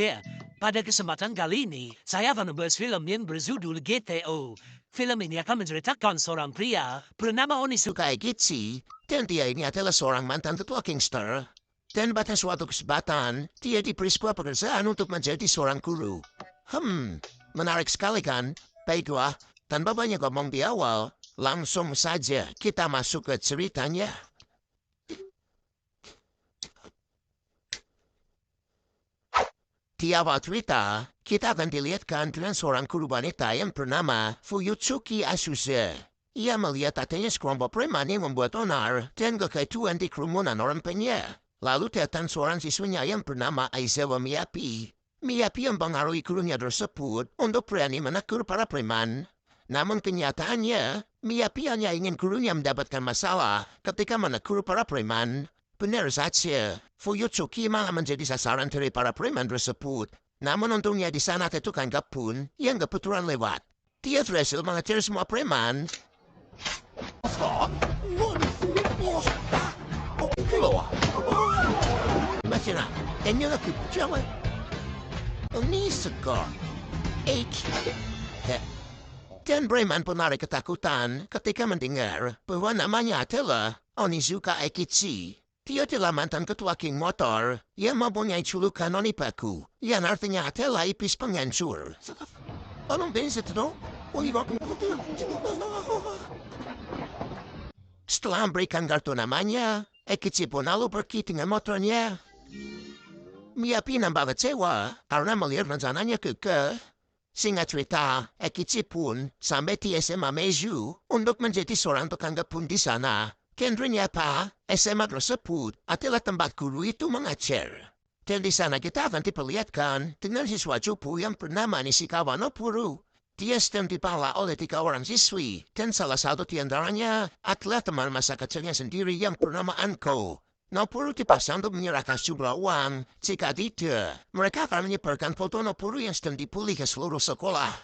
Ya, pada kesempatan kali ini, saya akan membahas film yang berjudul GTO. Film ini akan menceritakan seorang pria bernama Onizuka Egichi, dan dia ini adalah seorang mantan ketua gangster. Dan pada suatu kesempatan, dia diberi sebuah pekerjaan untuk menjadi seorang guru. Menarik sekali kan? Baiklah, tanpa banyak ngomong di awal, langsung saja kita masuk ke ceritanya. Di awal cerita, kita akan dilihatkan dengan seorang guru wanita yang bernama Fuyutsuki Asuze. Ia melihat adanya sekelompok preman yang membuat onar dan kekacauan di kerumunan orang penyiar. Lalu datang seorang siswanya yang bernama Aizawa Miyapi. Miyapi mempengaruhi gurunya tersebut untuk berani menegur para preman. Namun kenyataannya, Miyapi hanya ingin gurunya mendapatkan masalah ketika menegur para preman. Benar saja, Fuyutsuki malah menjadi sasaran dari para preman tersebut. Namun untungnya di sana ada tukang gapun yang kebetulan lewat. Dia berhasil mengejar semua preman. Macam ini aku jalan. Ini segar. Dan preman pun lari ketakutan ketika mendengar bahwa namanya adalah Onizuka Egichi. Dia adalah mantan ketua geng motor yang mempunyai julukan Onibaku, yang artinya adalah iblis penghancur. Setelah memberikan kartu namanya, Egichi pun lalu pergi dengan motornya. Miyapi nampak kecewa karena melihat rencananya gagal. Singkat cerita, Egichi pun sampai di SMA Meiju untuk menjadi seorang tukang gapun di sana. Ternyata SMA tersebut adalah tempat guru itu mengajar. Dan di sana kita akan diperlihatkan dengan siswa cupu yang bernama Nishikawa Noburu. Dia sedang dipala oleh 3 orang siswi, dan salah satu di antaranya adalah teman masa kecilnya sendiri yang bernama Anko. Noburu dipasang untuk menyerahkan sejumlah uang. Jika tidak, mereka akan menyebarkan foto Noburu yang sedang dibully ke seluruh sekolah.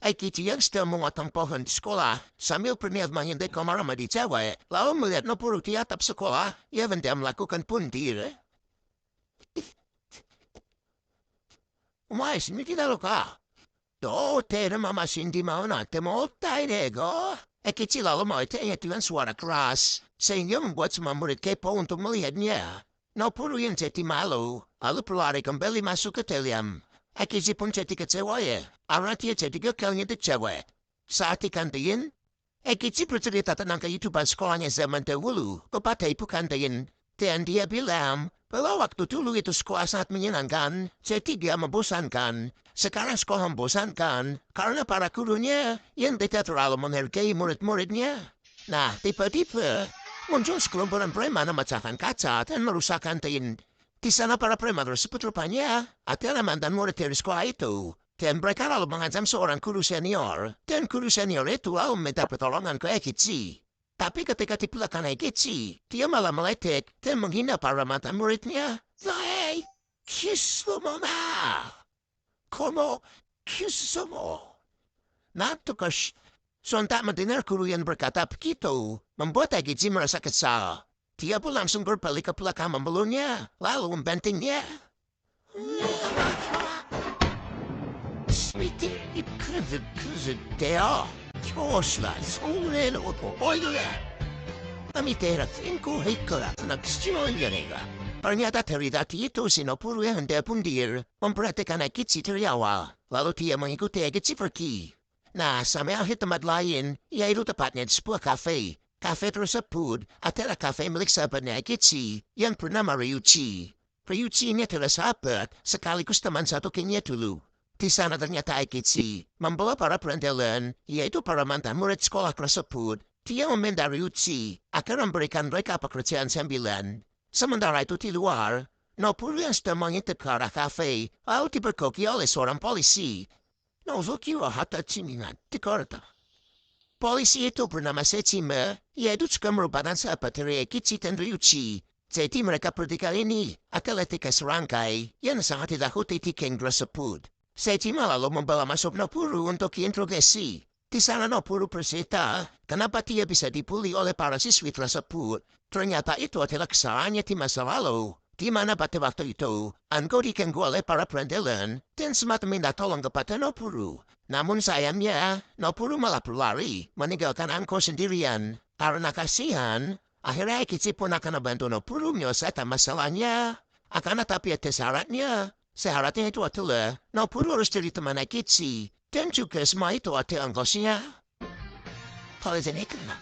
Egichi yang sedang memotong pohon di sekolah sambil berniat menghindari kamar di cewek, lalu melihat Noburu di atap sekolah, ia hendak melakukan pundir. Omae, sumikita no ka? Dote mama sindi mau nate mottai dego. Egichi lalu mengatakannya dengan suara keras, sehingga membuat semua murid kepo untuk melihatnya. Noburu yang jadi malu, lalu berlari kembali masuk ke dalam. Egichi pun jadi kecewa ya, karena dia jadi gagal nyentuh cewek. Saat di kantin, Egichi bercerita tentang kehidupan sekolahnya zaman dahulu kepada ibu kantin. Dan dia bilang bahwa waktu dulu itu sekolah sangat menyenangkan, jadi dia membosankan. Sekarang sekolah membosankan karena para gurunya yang tidak terlalu menghargai murid-muridnya. Nah, tiba-tiba muncul sekelompokan preman memecahkan kaca dan merusak kantin. Di sana para preman tersebut rupanya adalah mantan murid dari sekolah itu. Dan mereka lalu mengancam seorang guru senior. Dan guru senior itu lalu meminta pertolongan ke Egichi. Tapi ketika di belakang Egichi, dia malah meledek dan menghina para mantan muridnya. Hei, kisumo na! Kono kisumo! Natukas, sontak mendengar guru yang berkata begitu, membuat Egichi merasa kesal. Dia pun langsung berbalik ke belakang membelungnya, lalu membantingnya. Smiti ikuzu deo. Kyosla sore no koto oido ya. Amitera tenko hikara nakshino injanega. Ternyata dari tadi itu si Noburu yang hendak pundir memperhatikan Egichi dari awal. Lalu dia mengikuti Egichi pergi. Nah, sampai akhir tempat lain, yaitu tepatnya di sebuah kafe. Kafe tersebut adalah kafe milik sahabatnya Egichi yang bernama Ryuichi. Ryuichi ini adalah sahabat sekaligus teman satu gengnya dulu. Di sana ternyata Egichi membawa para berandalan, yaitu para mantan murid sekolah tersebut. Dia meminta Ryuichi agar memberikan mereka pekerjaan sambilan. Sementara itu di luar, Noburu yang sedang mengintip ke arah kafe lalu dipergoki oleh seorang polisi. Nozoki wa hatachi ni natte karata. Polisi itu bernama Sechime, yaitu juga merupakan sahabat dari Egichi dan Ryuichi. Jadi mereka bertiga ini adalah 3 serangkai yang sangat ditakuti di geng tersebut. Sechime lalu membawa masuk Noburu untuk diinterogasi. Di sana no puro persita. Kenapa dia bisa dibully oleh para siswi tersebut? Ternyata itu adalah kesalahannya di masa lalu. Di mana pada waktu itu, engkau diganggu oleh para perandalan dan semata minta tolong kepada Nopuru. Namun sayangnya, Nopuru malah berlari, meninggalkan engkau sendirian. Karena kasihan, akhirnya Akechi pun akan membantu Nopuru menyelesaikan masalahnya. Akan tetapi ada syaratnya. Syaratnya itu adalah Nopuru harus jadi teman Akechi. Dan juga semua itu ada ongkosnya. Kalau ini kena.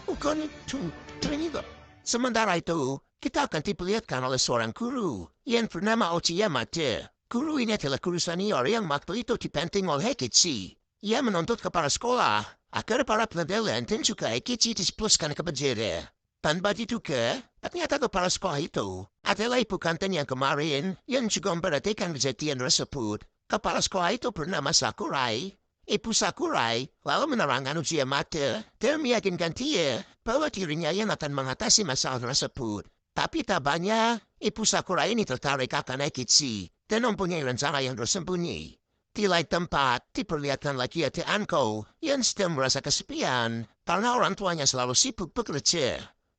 Bukan itu ternyata. Sementara itu, kita akan diperlihatkan oleh seorang guru yang bernama Ochiyamate. Guru ini adalah guru senior yang waktu itu dipenting oleh Akechi. Ia menuntut kepada sekolah agar para penelan dan juga Akechi disipluskan ke penjara. Tanpa diduga, ternyata kepala sekolah itu adalah ibu kantin yang kemarin yang juga memperhatikan kejadian tersebut. Kepala sekolah itu bernama Sakurai. Ibu Sakurai lalu menerangkan Uchiyamate dan meyakinkan dia bahwa dirinya yang akan mengatasi masalah tersebut. Tapi tak banyak, Ibu Sakurai ini tertarik akan Akechi dan mempunyai rencana yang tersembunyi. Di lain tempat, diperlihatkan lagi ada Anko yang sedang merasa kesepian karena orang tuanya selalu sibuk bekerja.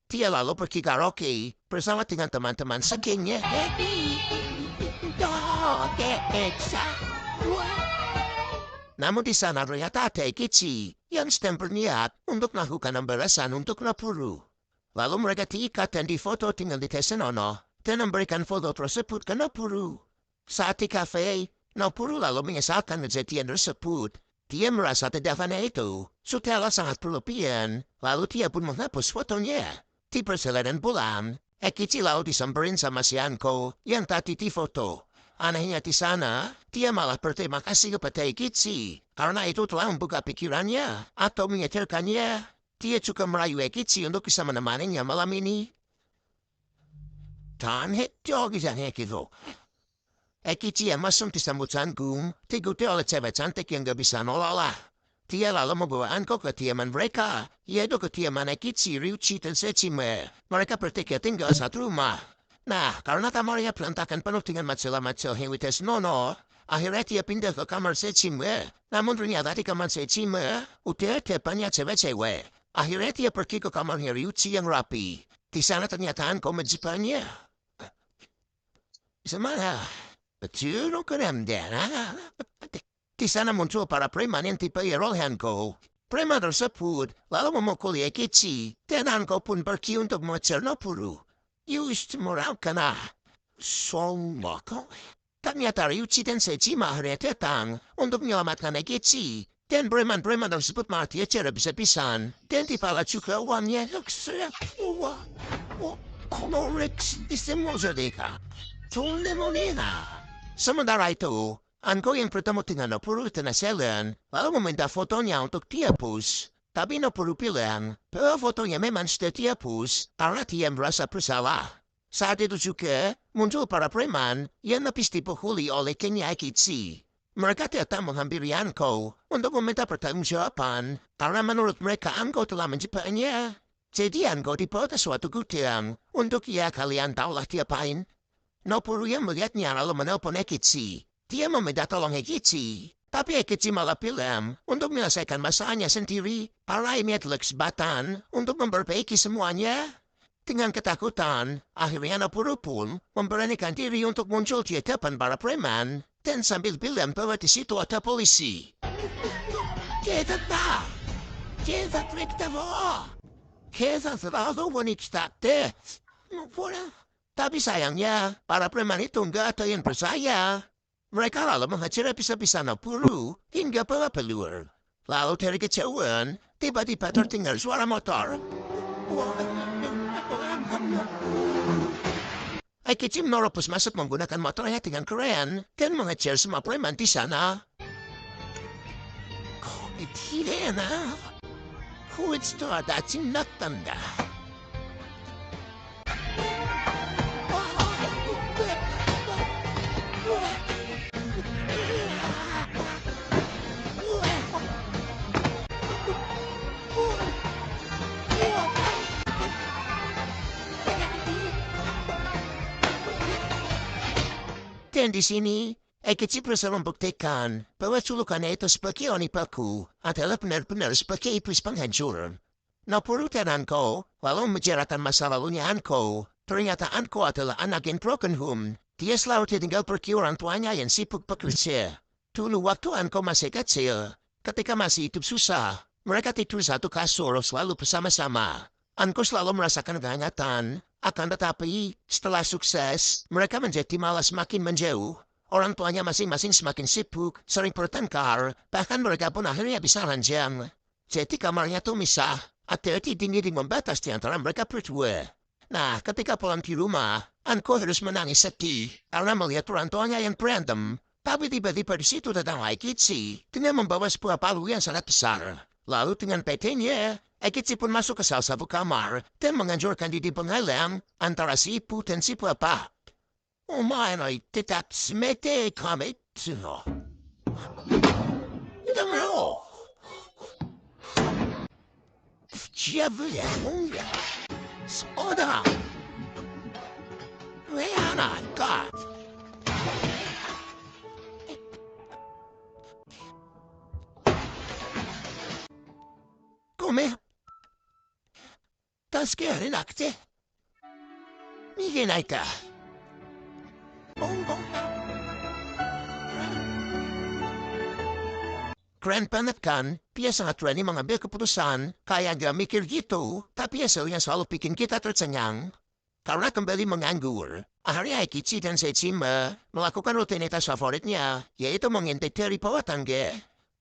Dia lalu pergi karaoke bersama dengan teman-teman sekingnya. Namun di sana ternyata ada Akechi yang sedang berniat untuk melakukan pembalasan untuk Nopuru. Lalu mereka diikat dan difoto dengan Tessenono dan memberikan foto tersebut ke Nopuru. Saat di kafe, Nopuru lalu menyesalkan kejadian tersebut. Dia merasa tindakannya itu sudahlah sangat berlebihan, lalu dia pun menghapus fotonya. Di perjalanan pulang, Akechi lalu disamperin sama si Anko yang tadi difoto. Anehnya di sana, dia malah berterima kasih kepada Akechi karena itu telah membuka pikirannya atau menyadarkannya. Dia juga merayu Akechi untuk bisa menemaninya malam ini. Dan itu kisahnya gitu. Akechi yang masuk disambut canggung, diikuti oleh cewek cantik yang gak bisa nolak. Dia lalu membawa Anko ke kediaman mereka, yaitu kediaman Akechi, Ryuichi, dan Sejime. Mereka bertiga tinggal satu rumah. Nah, karena kamarnya berantakan penuh dengan majalah-majalah Hewi Tessenono, akhirnya dia pindah ke kamar Sejime. Namun ternyata di kamar Sejime, udah ada banyak cewek-cewek. Akhirnya dia pergi ke kamarnya Ryuichi yang rapi. Di sana ternyata Anko menjebaknya. Semana, betul keren dan di sana muncul para preman yang dibayar oleh Anko. Preman tersebut lalu memukuli Akechi, dan Anko pun pergi untuk mengejar Nopuru. Yus moral kana. Sombong. Ternyata Ryuichi dan Sejime akhirnya datang untuk menyelamatkan Akechi. Dan preman-preman tersebut malah dia cara bisa-bisan. Dan dipala juga uangnya. Konorex istimewa deka. Sementara itu, Anko yang bertemu dengan Nopuru di Naselan lalu meminta fotonya untuk dihapus. Tapi Nopuru bilang bahwa fotonya memang sudah dihapus karena dia merasa bersalah. Saat itu juga muncul para preman yang habis dipukuli oleh gengnya Akechi. Mereka datang menghampiri Anko untuk meminta pertanggungjawaban karena menurut mereka Anko telah menjebaknya. Jadi Anko dibawa ke suatu gudang untuk kalian tahulah diapain. Nopuru yang melihatnya lalu menelpon Akechi. Dia meminta tolong Akechi. Tapi Akechi malah bilang untuk menyelesaikan masalahnya sendiri. Para ini adalah kesempatan untuk memperbaiki semuanya. Dengan ketakutan, akhirnya Nopuru pun memberanikan diri untuk muncul di hadapan para preman. Dan sambil bilang bahwa di situ ada polisi. Kita selalu wanita deh. Tapi sayangnya, para preman itu enggak ada yang percaya. Mereka lalu menghajar habis-habisan Nopuru hingga bawa pelur. Lalu dari kejauhan, tiba-tiba terdengar suara motor. Akechi menerobos masuk menggunakan motornya dengan keren dan mengejar semua preman di sana. Tidak enak. Itu ada cinta tanda. Dan di sini, Kecil berusaha membuktikan bahwa julukannya itu sebagai Onipaku adalah benar-benar sebagai iblis penghancur. Nah, perutan Anko, walau menceritakan masa lalunya Anko, ternyata Anko adalah anak yang broken home. Dia selalu ditinggal pergi orang tuanya yang sibuk bekerja. Dulu waktu Anko masih kecil, ketika masih hidup susah, mereka tidur satu kasur selalu bersama-sama. Anko selalu merasakan kehangatan, akan tetapi setelah sukses, mereka menjadi malah semakin menjauh. Orang tuanya masing-masing semakin sibuk, sering bertengkar, bahkan mereka pun akhirnya bisa ranjang. Jadi kamarnya tuh misah, ada dinding membatas di antara mereka berdua. Nah, ketika pulang di rumah, Anko harus menangis sedih karena melihat orang tuanya yang berantem. Tapi tiba-tiba di situ datang Aikichi dengan membawa sebuah palu yang sangat besar. Lalu dengan pedenya, Aikichi pun masuk ke salah satu kamar dan menganjurkan diri penghalang antara si ibu dan si bapak. Omae tetap kami tsuno. Damro. Diavolo, unga. Soda. Rihanna, God. Come? 助けられなくて逃げないか。Keren banget kan? Dia sangat berani mengambil keputusan. Kayak gak mikir gitu. Tapi hasilnya selalu bikin kita tercengang. Karena kembali menganggur. Akhirnya Aikichi dan Sejima melakukan rutinitas favoritnya. Yaitu mengintip dari bawah tangga.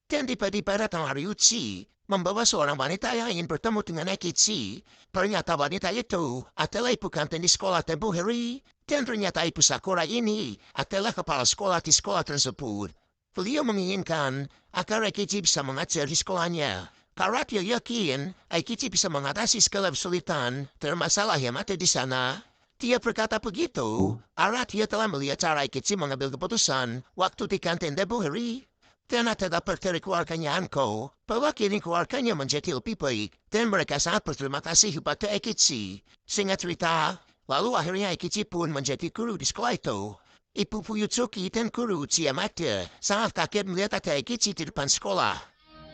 Dan tiba-tiba datang Hariuchi. Membawa seorang wanita yang ingin bertemu dengan Aikichi. Ternyata wanita itu adalah ibu kantin di sekolah tempo hari. Dan ternyata ibu Sakura ini adalah kepala sekolah di sekolah tersebut. Beliau menginginkan agar Aikichi bisa mengajar di sekolahnya. Karena dia yakin Aikichi bisa mengatasi segala kesulitan dan masalah yang ada di sana. Dia berkata begitu karena dia telah melihat cara Aikichi mengambil keputusan waktu di kantin tempo hari. Dan ada dapat dari keluarganya Anko bahwa kini keluarganya menjadi lebih baik dan mereka sangat berterima kasih kepada Aikichi. Singkat cerita, lalu akhirnya Aikichi pun menjadi guru di sekolah itu. Ibu Fuyutsuki dan guru Chiyamata sangat kaget melihat ada Aikichi di depan sekolah.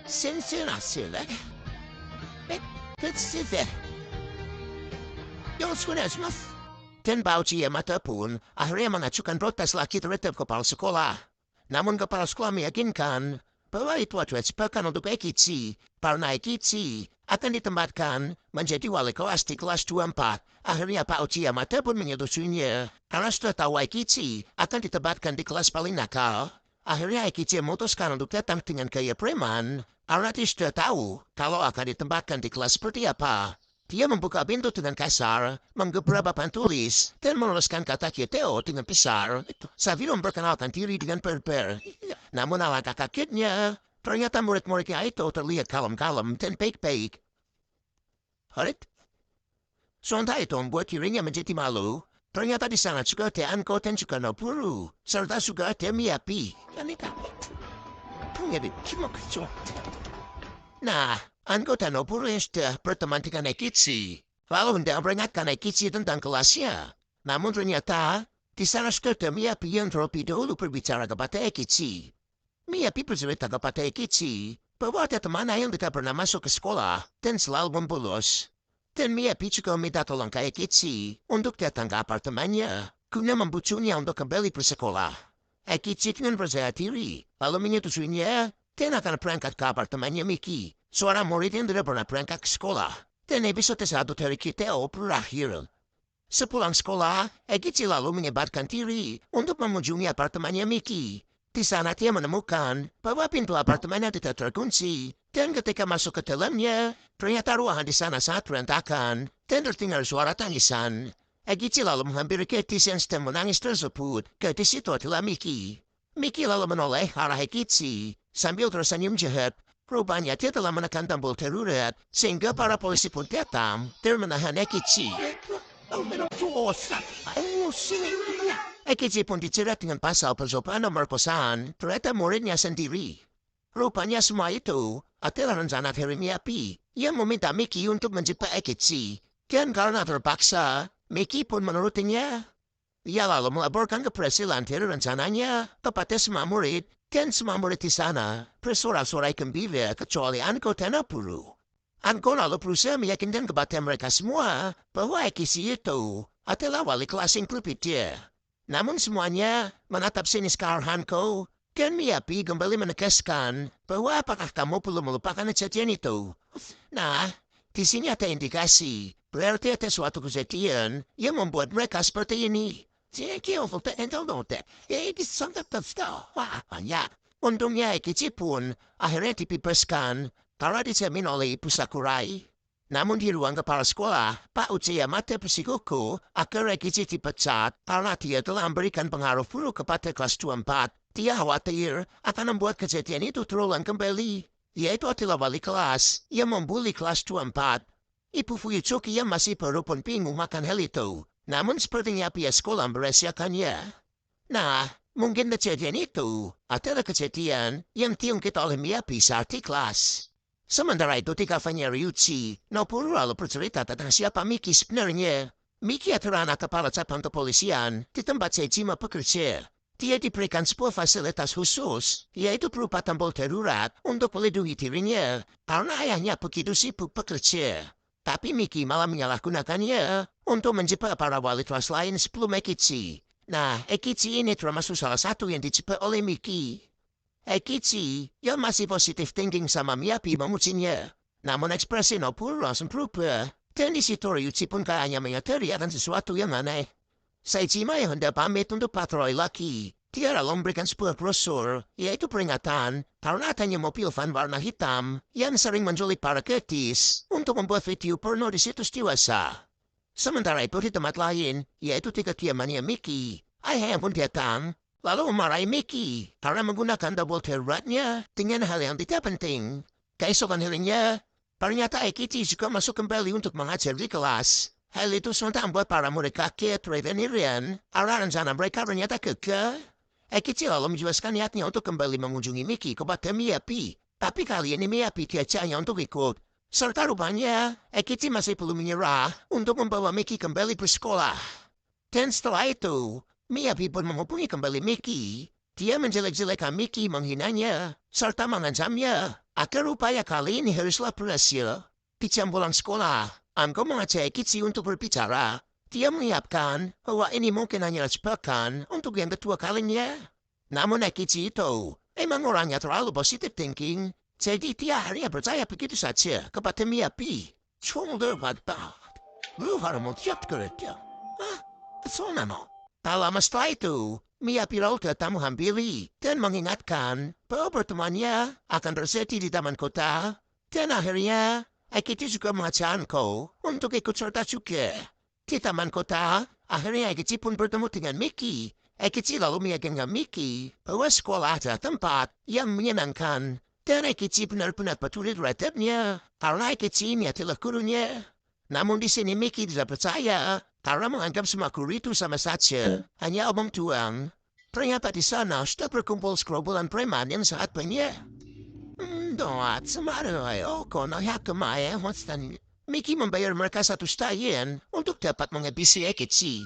Sensei nasıl? Tetsude. Yoroshiku. Dan Bao Chiyamata pun akhirnya mengajukan protes lagi terhadap kepala sekolah. Namun kepala sekolah meyakinkan bahwa itu adalah jebakan untuk Aikichi, karena Aikichi akan ditempatkan menjadi wali kelas di kelas 24. Akhirnya Pak Uchiyamada pun menyetujuinya, karena sudah tahu Aikichi akan ditempatkan di kelas paling nakal. Akhirnya Aikichi memutuskan untuk datang dengan gaya preman, karena dia sudah tahu kalau akan ditempatkan di kelas seperti apa. Dia membuka pintu dengan kasar, menggebrak papan tulis, dan menuliskan kata Kiteo dengan besar. Sambil memperkenalkan diri dengan berber. Namun alangkah kagetnya, ternyata murid-muridnya itu terlihat kalem-kalem dan baik-baik. Harit? Sonta itu membuat dirinya menjadi malu. Ternyata di sana juga ada Anko dan juga Noburu, serta juga ada Miyabi. Nah, Anko dan Noburu yang sudah berteman dengan Aikichi, lalu hendak memperingatkan Aikichi tentang kelasnya. Namun ternyata, di sana sudah ada Miyabi yang terlebih dahulu berbicara kepada Aikichi. Miyabi bercerita kepada Aikichi bahwa ada temannya yang tidak pernah masuk ke sekolah dan selalu membolos. Dan Miyabi juga meminta tolong ke Aikichi untuk datang ke apartemennya, guna membujuknya untuk kembali bersekolah. Aikichi dengan percaya diri, lalu menyetujuinya dan akan berangkat ke apartemennya Miki, seorang murid yang tidak pernah berangkat ke sekolah. Dan episode 1 dari Kiteo berakhir. Sepulang sekolah, Aikichi lalu menyebarkan diri untuk mengunjungi apartemennya Miki. Di sana dia menemukan bahwa pintu apartemennya tidak terkunci. Dan ketika masuk ke dalamnya, ternyata ruangan di sana sangat berantakan dan terdengar suara tangisan. Aikichi lalu menghampiri gadis yang sedang menangis tersebut. Gadis itu adalah Miki. Miki lalu menoleh arah Aikichi sambil tersenyum jahat. Rupanya dia telah menekan tombol darurat sehingga para polisi pun datang dan menahan Aikichi. Aikichi pun dijerat dengan pasal percobaan pemerkosaan terhadap muridnya sendiri. Rupanya semua itu adalah rencana dari Miyabi yang meminta Miki untuk menjebak Aikichi. Dan karena terpaksa, Miki pun menurutinya. Ia lalu melaporkan ke presiden rencananya kepada semua murid dan semua murid di sana bersorak-sorai gembira kecuali Anko dan Apuru. Anko lalu berusaha meyakinkan kepada mereka semua bahwa Ekisi itu adalah wali kelas yang lebih dia. Namun semuanya menatap sinis ke arah Anko dan Miyabi kembali menegaskan bahwa apakah kamu perlu melupakan kejadian itu. Nah, di sini ada indikasi. Berarti ada suatu kejadian yang membuat mereka seperti ini. Banyak. Untungnya Ekichi pun akhirnya dibebaskan karena dijamin oleh Ibu Sakurai. Namun di ruang kepala sekolah, Pak Uchiha Mata bersikukuh agar Ekichi dipecat karena dia telah memberikan pengaruh buruk kepada kelas 24. Dia khawatir akan membuat kejadian itu terulang kembali. Yaitu adalah wali kelas yang membuli kelas 24. Ibu Fuyutsuki yang masih baru pun bingung makan hal itu. Namun sepertinya pihak sekolah merahasiakannya. Nah, mungkin kejadian itu adalah kejadian yang diungkit oleh Miyabi saat di kelas. Sementara itu di kafenya Ryuchi, Noburu lalu bercerita tentang siapa Miki sebenarnya. Miki adalah anak kepala cabang kepolisian di tempat Seijima bekerja. Dia diberikan sebuah fasilitas khusus, yaitu berupa tombol darurat untuk melindungi dirinya, karena ayahnya begitu sibuk bekerja. Tapi Miki malah menyalahgunakannya untuk menjebak para wali kelas lain sebelum Ekichi. Nah, Ekichi ini termasuk salah satu yang dijebak oleh Miki. Ekichi yang masih positif thinking sama Miyabi memujinya. Namun ekspresi Noburu langsung berubah. Dan di situ Ryuchi pun kayaknya menyadari akan sesuatu yang aneh. Seijima yang hendak pamit untuk patroli lagi. Dia lalu memberikan sebuah brosur, yaitu peringatan karena adanya mobil van warna hitam yang sering menculik para gadis untuk membuat video porno di situs dewasa. Sementara itu di tempat lain, yaitu di kediamannya Miki, ayahnya pun datang, lalu memarahi Miki karena menggunakan double daruratnya dengan hal yang tidak penting. Keesokan harinya, ternyata Ekichi juga masuk kembali untuk mengajar di kelas. Hal itu sontak membuat para murid kaget, dan irian, karena rencana mereka ternyata gagal. Ekichi lalu menjelaskan niatnya untuk kembali mengunjungi Miki kepada Miyabi. Tapi kali ini Miyabi diajaknya untuk ikut. Serta rupanya, Ekichi masih belum menyerah untuk membawa Miki kembali bersekolah. Dan setelah itu, Miyabi pun menghubungi kembali Miki. Dia menjelek-jelekan Miki menghinanya, serta mengancamnya agar upaya kali ini haruslah berhasil. Di jam pulang sekolah, Anko mengajak Ekichi untuk berbicara. Dia menyiapkan bahwa ini mungkin hanya jebakan untuk yang kedua kalinya. Namun Ekichi itu memang orangnya terlalu positive thinking. Jadi dia akhirnya percaya begitu saja kepada Miyabi. Shoulder banget. Lu harus mensiap kerja. Hah? Kesana no. Tak lama setelah itu, Miyabi lalu datang menghampiri dan mengingatkan bahwa pertemuannya akan terjadi di taman kota. Dan akhirnya, Ekichi juga mengajak Anko untuk ikut serta juga. Di taman kota, akhirnya Ekichi pun bertemu dengan Miki. Ekichi lalu meyakinkan Miki bahwa sekolah adalah tempat yang menyenangkan. Dan Ekichi benar-benar peduli terhadapnya karena Ekichi ini adalah gurunya. Namun di sini Miki tidak percaya karena menganggap semua guru itu sama saja, hanya omong tuang. Ternyata di sana sudah berkumpul segerombolan preman yang sangat banyak. Doat, semarai, kono hakamaya, Miki membayar mereka 1 juta yen untuk dapat menghabisi Ekichi.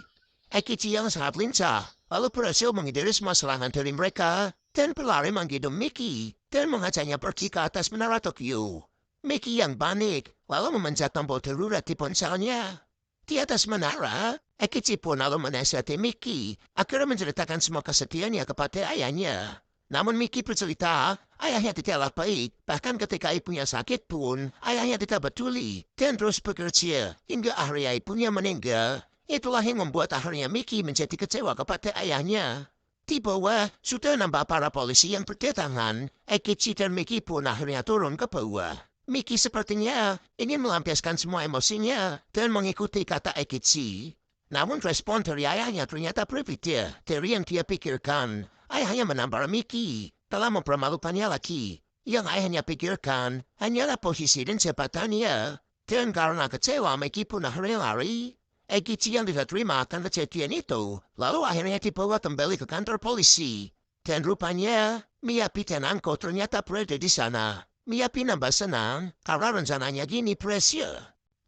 Ekichi yang sangat lincah, lalu berhasil menghindari semua serangan dari mereka dan berlari menggendong Miki dan mengajaknya pergi ke atas menara Tokyo. Miki yang panik, lalu memencet tombol darurat di ponselnya. Di atas menara, Ekichi pun lalu menasihati Miki agar menceritakan semua kesedihannya kepada ayahnya. Namun Miki bercerita, ayahnya tidaklah baik, bahkan ketika ibunya sakit pun, ayahnya tidak peduli, dan terus bekerja, hingga akhirnya ibunya meninggal. Itulah yang membuat akhirnya Miki menjadi kecewa kepada ayahnya. Di bawah, sudah nampak para polisi yang berdatangan, Ekichi dan Miki pun akhirnya turun ke bawah. Miki sepertinya ingin melampiaskan semua emosinya dan mengikuti kata Ekichi. Namun respon dari ayahnya ternyata berbeda dari yang dia pikirkan. Ayahnya menampar Miki telah mempermalukannya lagi. Yang ayahnya pikirkan hanyalah posisi dan jabatannya. Dan karena kecewa Miki pun akhirnya lari. Ekichi yang tidak terima akan kejadian itu, lalu akhirnya dibawa kembali ke kantor polisi. Dan rupanya, Miyabi dan Anko ternyata berada di sana. Miyabi nambah senang karena rencananya gini berhasil.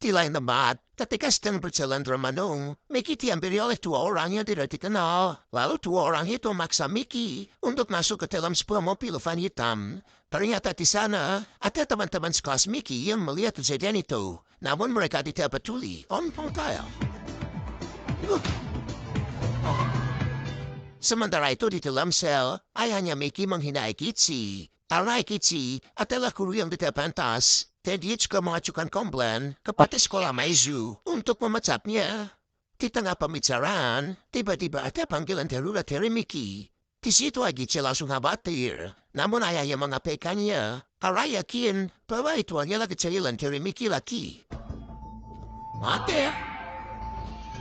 Di lain tempat, ketika sedang berjalan Manung, Mickey dihampiri oleh dua orang yang tidak dikenal. Lalu dua orang itu memaksa Mickey untuk masuk ke dalam sebuah mobil van hitam. Ternyata di sana ada teman-teman sekelas Mickey yang melihat kejadian itu. Namun mereka tidak peduli. Sementara itu di dalam sel, ayahnya Mickey menghina Ekichi. Karena Ekichi adalah guru yang tidak pantas. Dan dia juga mengajukan komplain kepada sekolah Maizu untuk memecatnya. Di tengah pembicaraan, tiba-tiba ada panggilan darurat dari Mickey. Di situ Ekichi langsung khawatir. Namun ayahnya mengabaikannya. Karena yakin bahwa itu hanyalah kejailan dari Mickey lagi. Mati.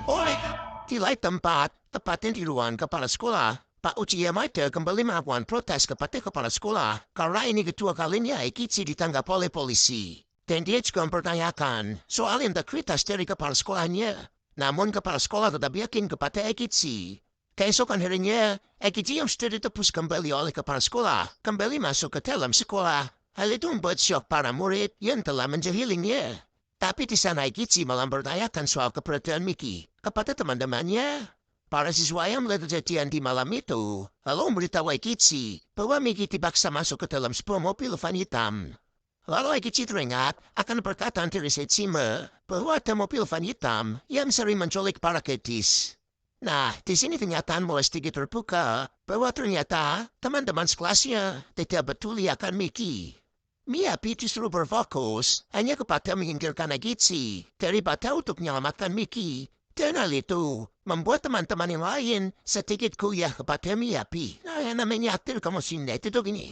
Oleh, di lain tempat, tepatnya di ruang kepala sekolah, Pak Uchiha Maeda kembali melakukan protes kepada kepala sekolah karena ini kedua kalinya Ekichi ditangkap oleh polisi. Dan dia juga mempertanyakan soal integritas dari kepala sekolahnya. Namun kepala sekolah tetap yakin kepada Ekichi. Keesokan harinya, Ekichi yang sudah ditebus kembali oleh kepala sekolah kembali masuk ke dalam sekolah. Hal itu membuat syok para murid yang telah menjahilinya. Tapi di sana Ekichi malah bertanyakan soal keberadaan Mickey kepada teman-temannya. Para siswa yang melihat kejadian di malam itu, lalu memberitahu Ekichi bahwa Mickey dipaksa masuk ke dalam sebuah mobil van hitam. Lalu Ekichi teringat akan perkataan dari Setsime bahwa ada mobil van hitam yang sering menculik para gadis. Nah, di sini kenyataan mulai sedikit terbuka bahwa ternyata teman-teman sekelasnya tidak peduli akan Mickey. Miyabi justru berfokus hanya kepada menyingkirkan Ekichi daripada untuk menyelamatkan Mickey. Dan hal itu membuat teman-teman yang lain sedikit goyah kepada Miyabi. Nah, yang namanya aktif kamu sini itu gini.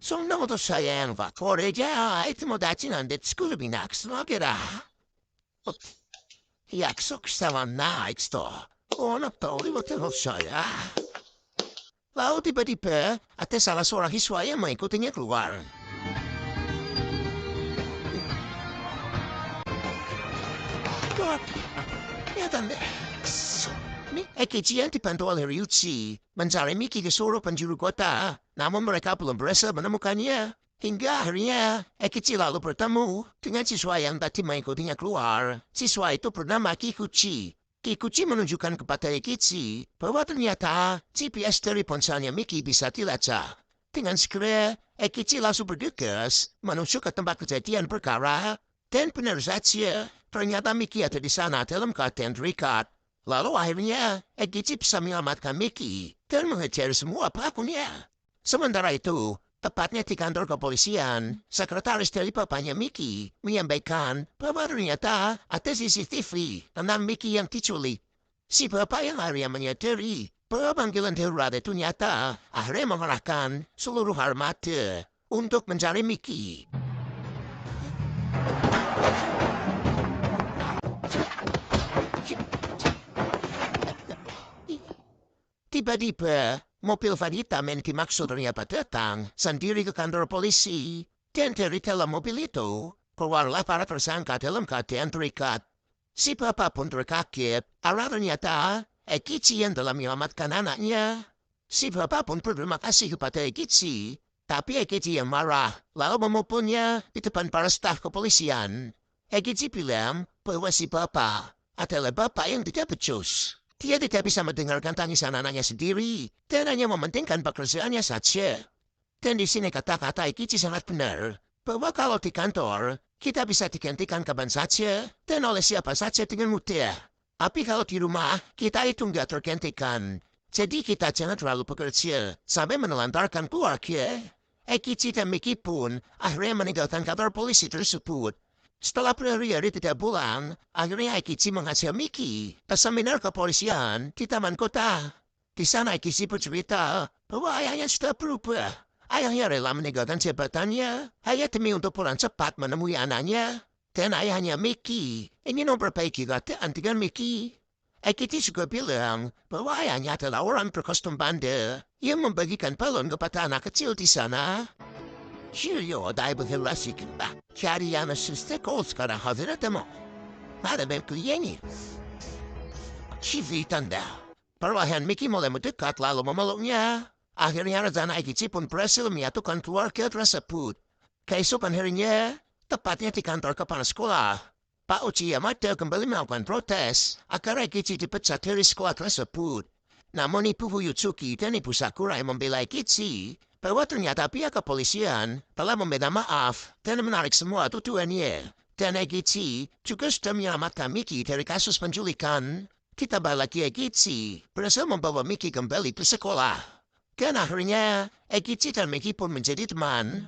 そんなことさえんはこれじゃあいつもダチなんで作るびなくすわけだ。約束したわなあいつと。この通りを手をsaya. Lalu tiba-tiba ada salah seorang siswa yang mengikutinya keluar. Ya tanda. Ekichi yang dibantu oleh Ryuchi mencari Mickey ke seluruh penjuru kota, namun mereka belum berhasil menemukannya. Hingga akhirnya Ekichi lalu bertemu dengan siswa yang tadi mengikutinya keluar. Siswa itu bernama Kikuchi. Kikuchi menunjukkan kepada Ekichi bahwa ternyata GPS dari ponselnya Mickey bisa dilacak. Dengan segera, Ekichi langsung bergegas menuju ke tempat kejadian perkara. Dan benar saja, ternyata Mickey ada di sana dalam keadaan terikat. Lalu akhirnya, Ekichi bisa menyelamatkan Mickey dan mengejar semua pelakunya. Sementara itu, tepatnya di kantor kepolisian, sekretaris dari bapaknya Mickey menyampaikan bahwa ternyata ada CCTV tentang Mickey yang diculik. Si bapak yang akhirnya menyadari bahwa panggilan darurat itu nyata, akhirnya mengerahkan seluruh armada untuk mencari Mickey. Tiba-tiba, mobil van hitam yang dimaksud ternyata datang sendiri ke kantor polisi. Dan dari dalam mobil itu, keluarlah para tersangka dalam keadaan terikat. Si bapak pun terkaget, karena ternyata Ekichi yang telah menyelamatkan anaknya. Si bapak pun berterima kasih kepada Ekichi, tapi Ekichi yang marah, lalu memukulnya di depan para staf kepolisian. Ekichi bilang bahwa si bapak adalah bapak yang tidak becus. Dia tidak bisa mendengarkan tangisan anaknya sendiri dan hanya mementingkan pekerjaannya saja. Dan di sini kata-kata Ekichi sangat benar, bahwa kalau di kantor, kita bisa digantikan kapan saja dan oleh siapa saja dengan mudah. Tapi kalau di rumah, kita itu nggak tergantikan. Jadi kita jangan terlalu bekerja sampai menelantarkan keluarga. Ekichi dan Mickey pun akhirnya meninggalkan kantor polisi tersebut. Setelah berhari-hari tidak pulang, akhirnya Ekichi menghasil Mickey ke seminar kepolisian di taman kota. Di sana Ekichi bercerita bahwa ayahnya sudah berubah. Ayahnya rela meninggalkan jabatannya hanya demi untuk pulang cepat menemui anaknya. Dan ayahnya Mickey ingin memperbaiki keadaan dengan Mickey. Ekichi juga bilang bahwa ayahnya adalah orang berkostum panda yang membagikan balon kepada anak kecil di sana. 給料はだいぶ減るらしいけどな。キャリアの出世コースから外れても、まだ勉強家に気づいたんだ. Perlahan Mickey mulai mendekat lalu memeluknya. Akhirnya rencana Ekichi pun berhasil menyatukan keluarga tersebut. Keesokan harinya, tepatnya di kantor kepala sekolah. Pak Uchi Yamada kembali melakukan protes agar Eikichi dipecat dari sekolah tersebut. Namun Ibu Fuyutsuki dan Ibu Sakurai membela Eikichi bahwa ternyata pihak kepolisian telah meminta maaf dan menarik semua tuduhannya. Dan Eikichi juga sudah menyelamatkan Miki dari kasus penculikan. Ditambah lagi Eikichi berhasil membawa Miki kembali ke sekolah. Dan akhirnya Eikichi dan Miki pun menjadi teman.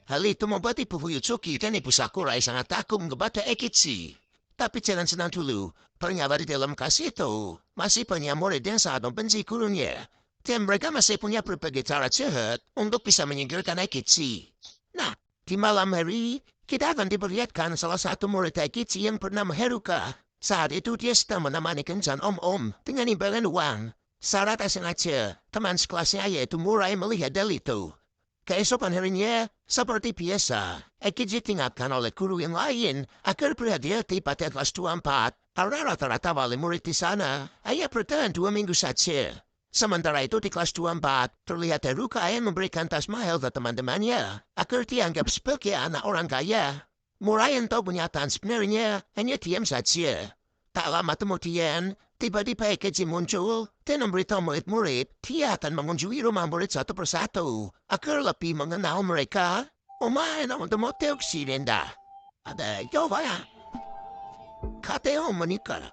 Hal itu membuat Ibu Fuyutsuki dan Ibu Sakurai sangat takut kepada Eikichi. Tapi jangan senang dulu, ternyata di dalam kelas itu masih banyak murid yang sangat membenci gurunya. Dan mereka masih punya berbagai cara jahat untuk bisa menyingkirkan Eikichi. Nah, di malam hari, kita akan diperlihatkan salah satu murid Eikichi yang bernama Haruka. Saat itu dia sedang menemani kencan om-om dengan imbalan uang. Secara tak sengaja, teman sekelasnya yaitu Murai melihat hal itu. Keesokan harinya, seperti biasa, Eikichi diingatkan oleh guru yang lain agar berhati-hati pada kelas 24. Karena rata-rata wali murid di sana hanya bertahan 2 minggu saja. Sementara itu di kelas 24, terlihat Haruka yang memberikan tas mahal ke teman-temannya agar dianggap sebagai anak orang kaya. Murai yang tahu kenyataan sebenarnya hanya diam saja. Tak lama kemudian, tiba-tiba Eikichi muncul dan memberitahu murid-murid dia akan mengunjungi rumah murid satu persatu agar lebih mengenal mereka. Omae no motomoto kushirinda. Ada yoba ya. Kate o menikah.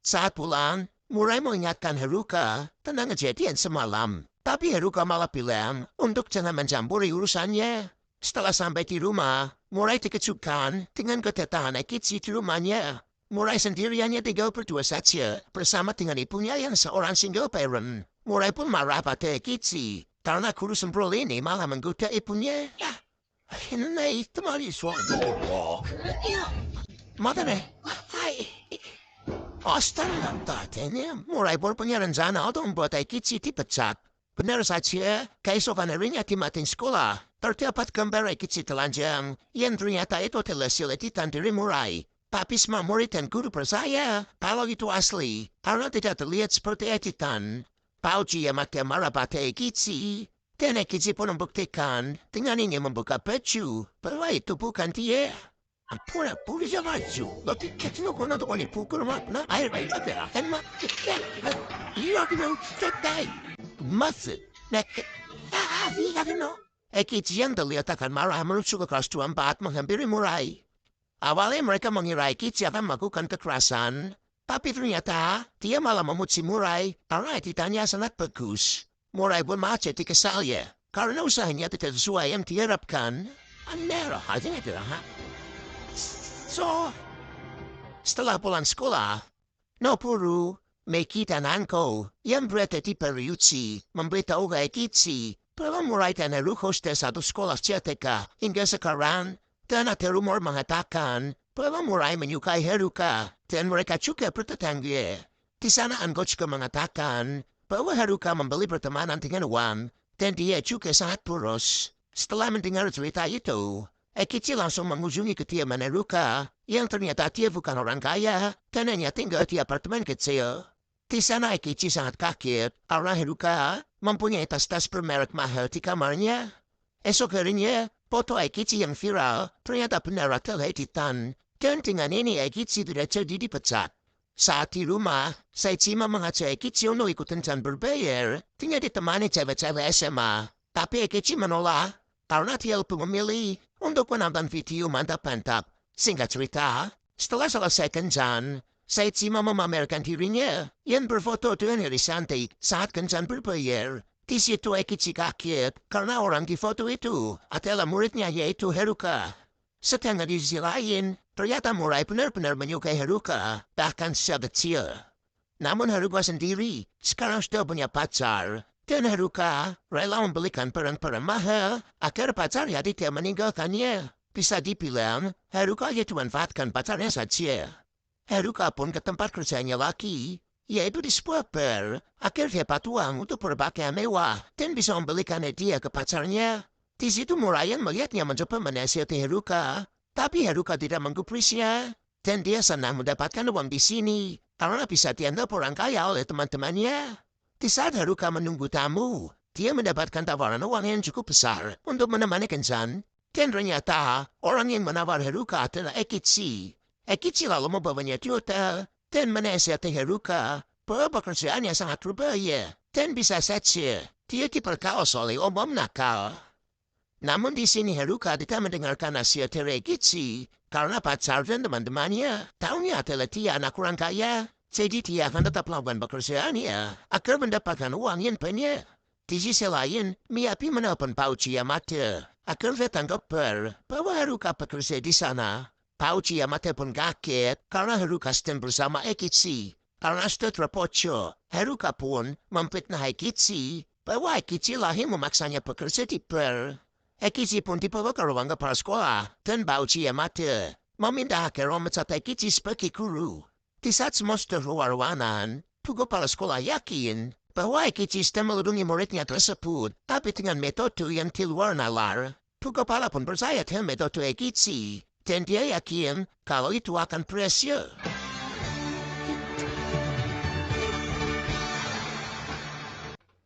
Saat pulang, Murai mengingatkan Haruka tentang kejadian semalam. Tapi Haruka malah bilang untuk jangan mencampuri urusannya. Setelah sampai di rumah, Murai dikejutkan dengan kedatangan Eikichi di rumahnya. Murai sendiriannya tinggal berdua saja bersama dengan ibunya yang seorang single parent. Murai pun marah pada Eikichi karena guru semprol ini malah menggoda ibunya. Ini temali suatu. Mata nih. Astaga, Murai pun punya rencana untuk membuat Eikichi dipecat. Benar saja, keesokan harinya di matin sekolah, terdapat gambar Eikichi telanjang yang ternyata itu adalah siletitan dari Murai. Tapi semua murid dan guru percaya kalau itu asli, karena tidak terlihat seperti editan. Pak Uchi Yamada marah pada Eikichi, dan Eikichi pun membuktikan dengan ingin membuka baju bahwa itu bukan dia. Pura-pura aja maju. Tapi kecil ko na to ni pukul mat na air ay ada. Emma, iya kita udah mas. Nek, iya kita. Eikichi yang terlihat akan marah menuju ke kelas 24 menghampiri Murai. Awalnya mereka mengira Eikichi akan melakukan kekerasan, tapi ternyata dia malah memuji Murai karena editannya sangat bagus. Murai pun malah jadi kesal ya, karena usahanya tidak sesuai yang diharapkan. Aneh aja gitu ha. So, setelah pulang sekolah, Noburu, Meki dan Anko yang berada di Periuchi memberitahu Eikichi bahwa Murai dan Haruka sudah satu sekolah sejak TK hingga sekarang, dan ada rumor mengatakan bahwa Murai menyukai Haruka dan mereka juga bertetangga. Di sana Anko juga mengatakan bahwa Haruka membeli pertemanan dengan uang dan dia juga sangat boros. Setelah mendengar cerita itu, Eikichi langsung mengunjungi kediaman Haruka yang ternyata dia bukan orang kaya dan hanya tinggal di apartemen kecil. Di sana Eikichi sangat kaget karena Haruka mempunyai tas-tas bermerek mahal di kamarnya. Esok harinya, foto Eikichi yang viral ternyata benar adalah editan, dan dengan ini Eikichi tidak jadi dipecat. Saat di rumah, Saejima mengajak Eikichi untuk ikut kencan berbayar dengan ditemani cewek-cewek SMA. Tapi Eikichi menolak karena dia lebih memilih untuk menonton video mantap-mantap. Singkat cerita, setelah selesai kencan, Saejima memamerkan dirinya yang berfoto dengan Horisanti saat kencan berbayar. Di situ Eikichi kaget karena orang di foto itu adalah muridnya yaitu Haruka. Sedangkan di sisi lain, ternyata Murai benar-benar menyukai Haruka, bahkan sejak kecil. Namun Haruka sendiri sekarang sudah punya pacar. Dan Haruka rela membelikan barang-barang mahal agar pacarnya tidak meninggalkannya. Bisa dibilang, Haruka hanya dimanfaatkan pacarnya saja. Haruka pun ke tempat kerjanya lagi, yaitu di sebuah bar, agar dapat uang untuk berpakaian mewah dan bisa membelikan hadiah ke pacarnya. Di situ Murai melihatnya mencoba menasihati Haruka, tapi Haruka tidak menggubrisnya. Dan dia senang mendapatkan uang di sini, karena bisa dianggap orang kaya oleh teman-temannya. Di saat Haruka menunggu tamu, dia mendapatkan tawaran uang yang cukup besar untuk menemani Kensan. Dan ternyata orang yang menawar Haruka adalah Ekichi. Ekichi lalu membawanya di hotel dan menasihati Haruka bahwa pekerjaannya sangat berbahaya dan bisa saja dia diperkaos oleh om nakal. Namun di sini Haruka tidak mendengarkan nasihat dari Ekichi karena pacar dan teman-temannya tahunya adalah dia anak kurang kaya. Jadi dia akan tetap melakukan pekerjaannya agar mendapatkan uang yang banyak. Di sisi lain, Miyabi menelpon Pauchi Yamata agar datang kabar bahwa Haruka bekerja di sana. Pauchi Yamata pun kaget karena Haruka sedang bersama Ekichi. Karena sudah terpocok, Haruka pun memfitnah Ekichi bahwa Ekichi lahir memaksanya bekerja di bar. Ekichi pun dibawa ke ruang kepala sekolah dan Pauchi Yamata meminta agar memecat Ekichi sebagai guru. Di saat semua sudah keluar ruangan, kepala sekolah yakin bahwa Ekichi sedang melindungi muridnya tersebut, tapi dengan metode yang di luar nalar. Kepala pun percaya dengan metode Ekichi, dan dia yakin kalau itu akan berhasil.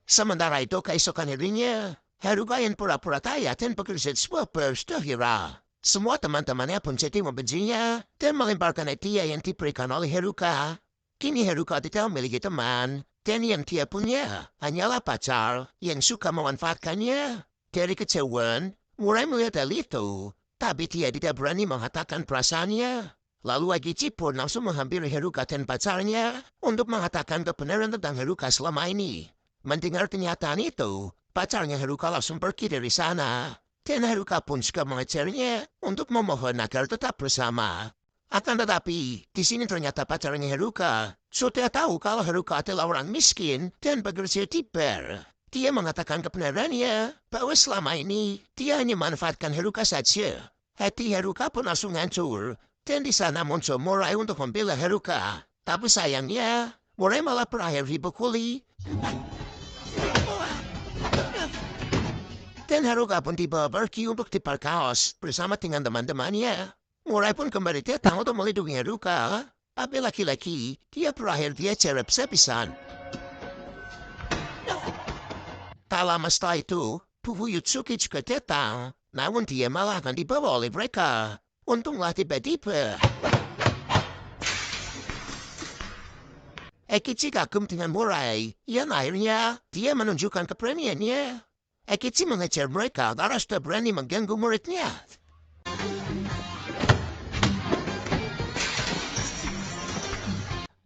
Sementara itu keesokan harinya, Haruka yang pura-pura kaya dan bekerja di sebuah berstahira. Semua teman-temannya pun jadi membencinya dan melemparkan hadiah yang diberikan oleh Haruka. Kini Haruka tidak memiliki teman, dan yang dia punya hanyalah pacar yang suka memanfaatkannya. Dari kejauhan, mulai melihat hal itu, tapi dia tidak berani mengatakan perasaannya. Lalu Ekichi pun langsung menghampiri Haruka dan pacarnya untuk mengatakan kebenaran tentang Haruka selama ini. Mendengar kenyataan itu, pacarnya Haruka langsung pergi dari sana. Dan Haruka pun juga mengajarnya untuk memohon agar tetap bersama. Akan tetapi, di sini ternyata pacarnya Haruka sudah tahu kalau Haruka adalah orang miskin dan bekerja di bar. Dia mengatakan kebenarannya bahwa selama ini dia hanya memanfaatkan Haruka saja. Hati Haruka pun langsung hancur, dan di sana muncul Murai untuk membela Haruka. Tapi sayangnya, Murai malah berakhir dipukuli. Dan Haruka pun dibawa pergi untuk diperkaos bersama dengan teman-temannya. Murai pun kembali datang untuk melindungi Haruka. Tapi laki-laki, dia berakhir diajar habis-habisan. Tak lama setelah itu, Fuyutsuki juga datang. Namun dia malah akan dibawa oleh mereka. Untunglah tiba-tiba Ekichi kagum dengan Murai. Yang akhirnya, dia menunjukkan keberaniannya. Ekichi mengejar mereka karena sudah berani mengganggu muridnya.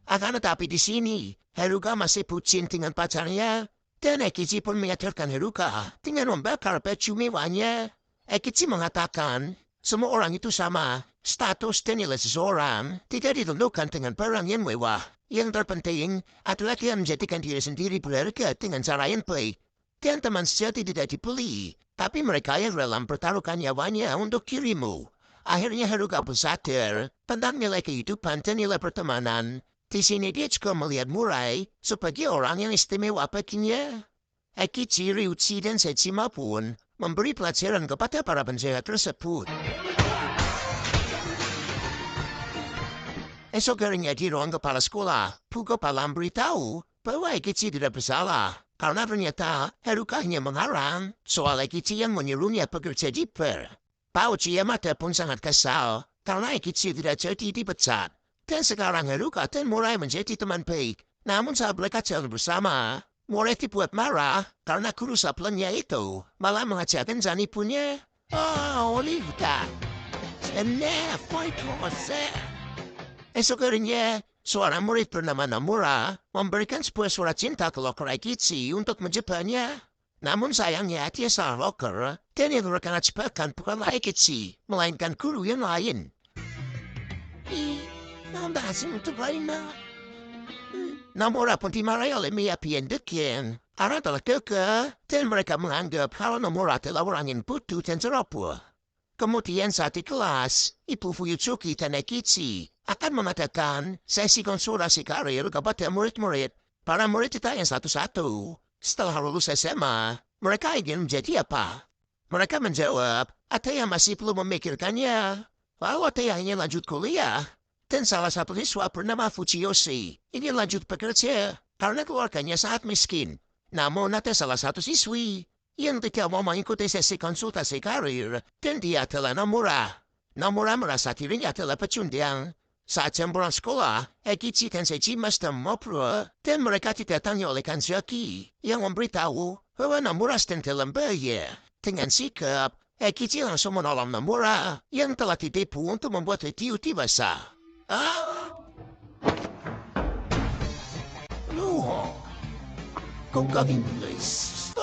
Akan tetapi di sini, Haruka masih bucin dengan pacarnya. Dan Ekichi pun mengajarkan Haruka dengan membakar baju mewahnya. Ekichi mengatakan, semua orang itu sama. Status dan nilai seseorang tidak ditentukan dengan barang yang mewah. Yang terpenting adalah dia menjadikan diri sendiri berharga dengan cara yang baik. Dan teman sejati tidak dibeli, tapi mereka yang rela mempertaruhkan nyawanya untuk dirimu. Akhirnya Haruka pun sadar tentang nilai kehidupan dan nilai pertemanan. Di sini dia juga melihat Murai sebagai orang yang istimewa baginya. Ekichi, Ryuchi, dan Sejima pun memberi pelajaran kepada para penjahat tersebut. Esok harinya di ruang kepala sekolah, kepala memberitahu bahwa Ekichi tidak bersalah. Karena ternyata Haruka hanya mengarang soal Ekichi yang menyuruhnya bekerja di bar. Pauchi Yamata pun sangat kesal karena Ekichi tidak jadi dipecat. Dan sekarang Haruka dan Murai menjadi teman baik. Namun saat mereka jalan bersama, Murai dibuat marah karena guru saplennya itu malah mengajarkan Zani punya. Oh, lihat. Enough, my God. Esok harinya, seorang murid bernama Nomura memberikan sebuah surat cinta ke loker Ekichi untuk menjebaknya. Namun sayangnya dia salah loker dan yang rekan jebakan bukanlah Ekichi, melainkan guru yang lain. Nomura pun dimarahi oleh Miyabi yang demikian. Karena telah gagal dan mereka menganggap kalau Nomura adalah orang yang bodoh dan ceroboh. Kemudian saat di kelas, Ibu Fuyutsuki dan Ekichi akan mengadakan sesi konsultasi karir kepada murid-murid. Para murid ditanya satu-satu. Setelah lulus SMA, mereka ingin menjadi apa? Mereka menjawab, ada yang masih belum memikirkannya. Lalu ada yang ingin lanjut kuliah. Dan salah satu siswa bernama Fujiyoshi ingin lanjut bekerja karena keluarganya sangat miskin. Namun ada salah satu siswi yang tidak mau mengikuti sesi konsultasi karir dan dia telah Nomura. Nomura merasa dirinya telah pecundang. Saat jam pulang sekolah, Ekichi dan Seiji sedang ngobrol dan mereka didatangi oleh Kanzaki yang memberitahu bahwa Nomura sedang dalam bahaya. Dengan sikap, Ekichi langsung menolong Nomura yang telah ditipu untuk membuat video basah. Kung gawin please.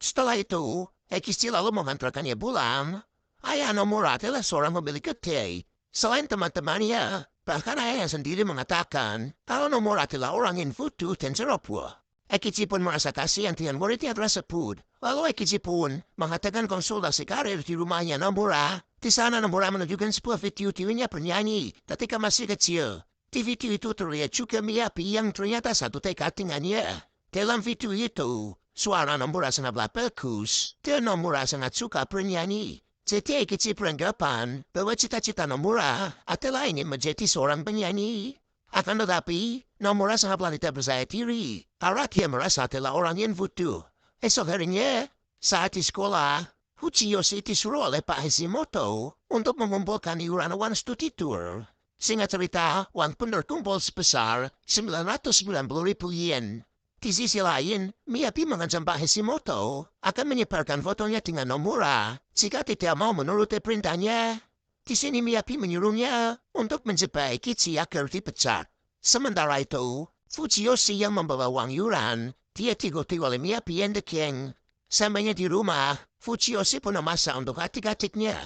Setelah itu, Ekichi lalu mengantarkannya pulang. Ayah Nomura adalah seorang pemilik kedai. Selain teman-temannya, bahkan ayahnya sendiri mengatakan kalau Nomura adalah orang yang fudu dan ceroboh. Ekichi pun merasa kasihan dengan muridnya tersebut. Lalu Ekichi pun mengatakan konsultasi karir di rumahnya Nomura. Di sana Nomura menunjukkan sebuah video dirinya bernyanyi ketika masih kecil. Di video itu terlihat juga Miyabi yang ternyata satu tekad dengannya. Dalam video itu, suara Nomura sangatlah bagus dan Nomura sangat suka bernyanyi. Jadi Ekichi beranggapan bahwa cita-cita Nomura adalah ingin menjadi seorang penyanyi. Akan tetapi, Nomura sangatlah tidak percaya diri karena dia merasa adalah orang yang fudu. Esok harinya, saat di sekolah, Fujiyoshi disuruh oleh Pak Hashimoto untuk mengumpulkan iuran uang studi tour. Singkat cerita, uang pun terkumpul sebesar 990.000 yen. Di sisi lain, Miyabi mengancam Pak Hashimoto akan menyebarkan fotonya dengan Nomura jika tidak mau menuruti perintahnya. Di sini Miyabi menyuruhnya untuk menjebak Ekichi agar dipecat. Sementara itu, Fujiyoshi yang membawa uang yuran, dia diikuti oleh Miyabi and the King. Sampainya di rumah, Fujiyoshi pun memasak untuk adik-adiknya.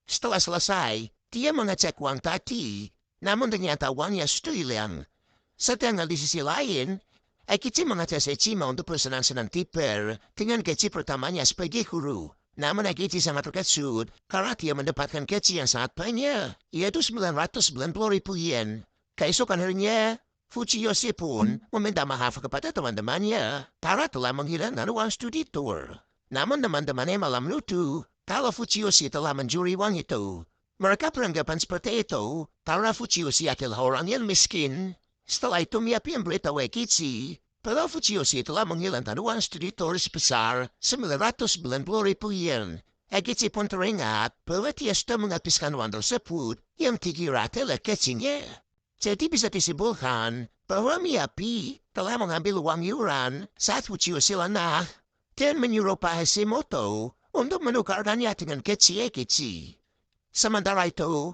Setelah selesai, dia mengecek uang tadi, namun ternyata uangnya sudah hilang. Sedangkan di sisi lain, Ekichi mengajak Seiji untuk bersenang-senang tiper dengan gaji pertamanya sebagai guru. Namun Ekichi sangat terkejut karena dia mendapatkan gaji yang sangat banyak, yaitu 990.000 yen. Keesokan harinya, Fujiyoshi pun meminta maaf kepada teman-temannya karena telah menghilangkan uang studi tour. Namun teman-temannya malah menuduh kalau Fujiyoshi telah mencuri uang itu. Mereka beranggapan seperti itu karena Fujiyoshi adalah orang yang miskin. Setelah itu Miyabi memberitahu Ekichi bahwa Fujiyoshi telah menghilangkan uang studi tour sebesar 990.000 yen. Ekichi pun teringat bahwa dia sudah menghabiskan uang tersebut yang dikira adalah gajinya. Jadi bisa disimpulkan bahwa Miyabi telah mengambil uang yuran saat Fujiyoshi lengah dan menyuruh Pak Hashimoto untuk menukarkannya dengan gaji Ekichi. Sementara itu,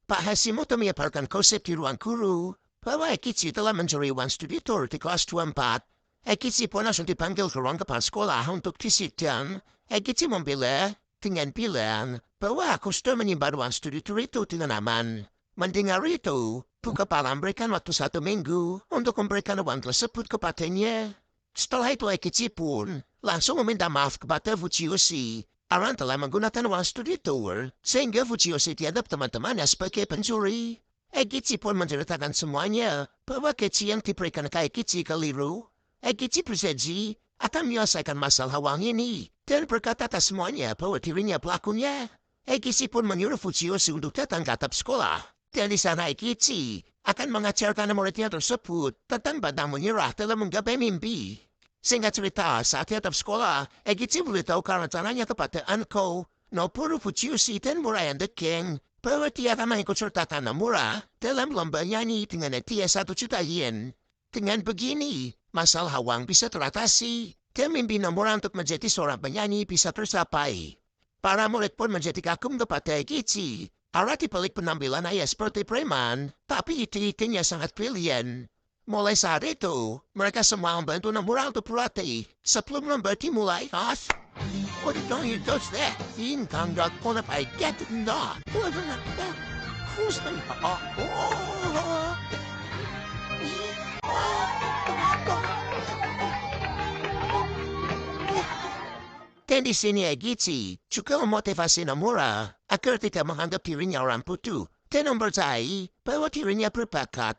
Pak Hashimoto menyebarkan gosip di ruang guru bahwa Ekichi telah mencuri uang studi tour di kelas 24. Ekichi pun langsung dipanggil ke ruang kepala sekolah untuk disidang. Ekichi membela dengan bilang bahwa aku sudah menyimpan uang studi tour itu dengan aman. Mendengar itu, Bu Kepala memberikan waktu 1 minggu untuk memberikan uang tersebut kepadanya. Setelah itu Ekichi pun langsung meminta maaf kepada Fujiyoshi karena telah menggunakan uang studi tour sehingga Fujiyoshi dianggap teman-temannya sebagai pencuri. Ekichi pun menceritakan semuanya bahwa gaji yang diberikan ke Ekichi keliru. Ekichi berjanji akan menyelesaikan masalah uang ini dan berkata atas semuanya bahwa dirinya pelakunya. Ekichi pun menyuruh Fujiyoshi untuk datang ke atap sekolah. Dan di sana Ekichi akan mengajarkan muridnya tersebut tentang pantang menyerah dalam menggapai mimpi. Singkat cerita, saat di atap sekolah, Ekichi memberitahukan rencananya kepada Anko, Noboru Fujiyoshi dan Murayan the King bahwa dia akan mengikut sertakan Nomura dalam lomba nyanyi dengan hadiah 1 juta yen. Dengan begini, masalah uang bisa teratasi dan mimpi Nomura untuk menjadi seorang penyanyi bisa tercapai. Para murid pun menjadi kagum kepada Ekichi karena di balik penampilan ayah seperti preman, tapi ide-idenya sangat brilian. Mulai saat itu, mereka semua membantu Nomura untuk berlatih sebelum lomba dimulai. What don't you do that? Yin kang got put up I get it not. Who's the Dan di sini Ekichi juga memotivasi Nomura agar tidak menganggap dirinya orang bodoh dan mempercayai bahwa dirinya berbakat.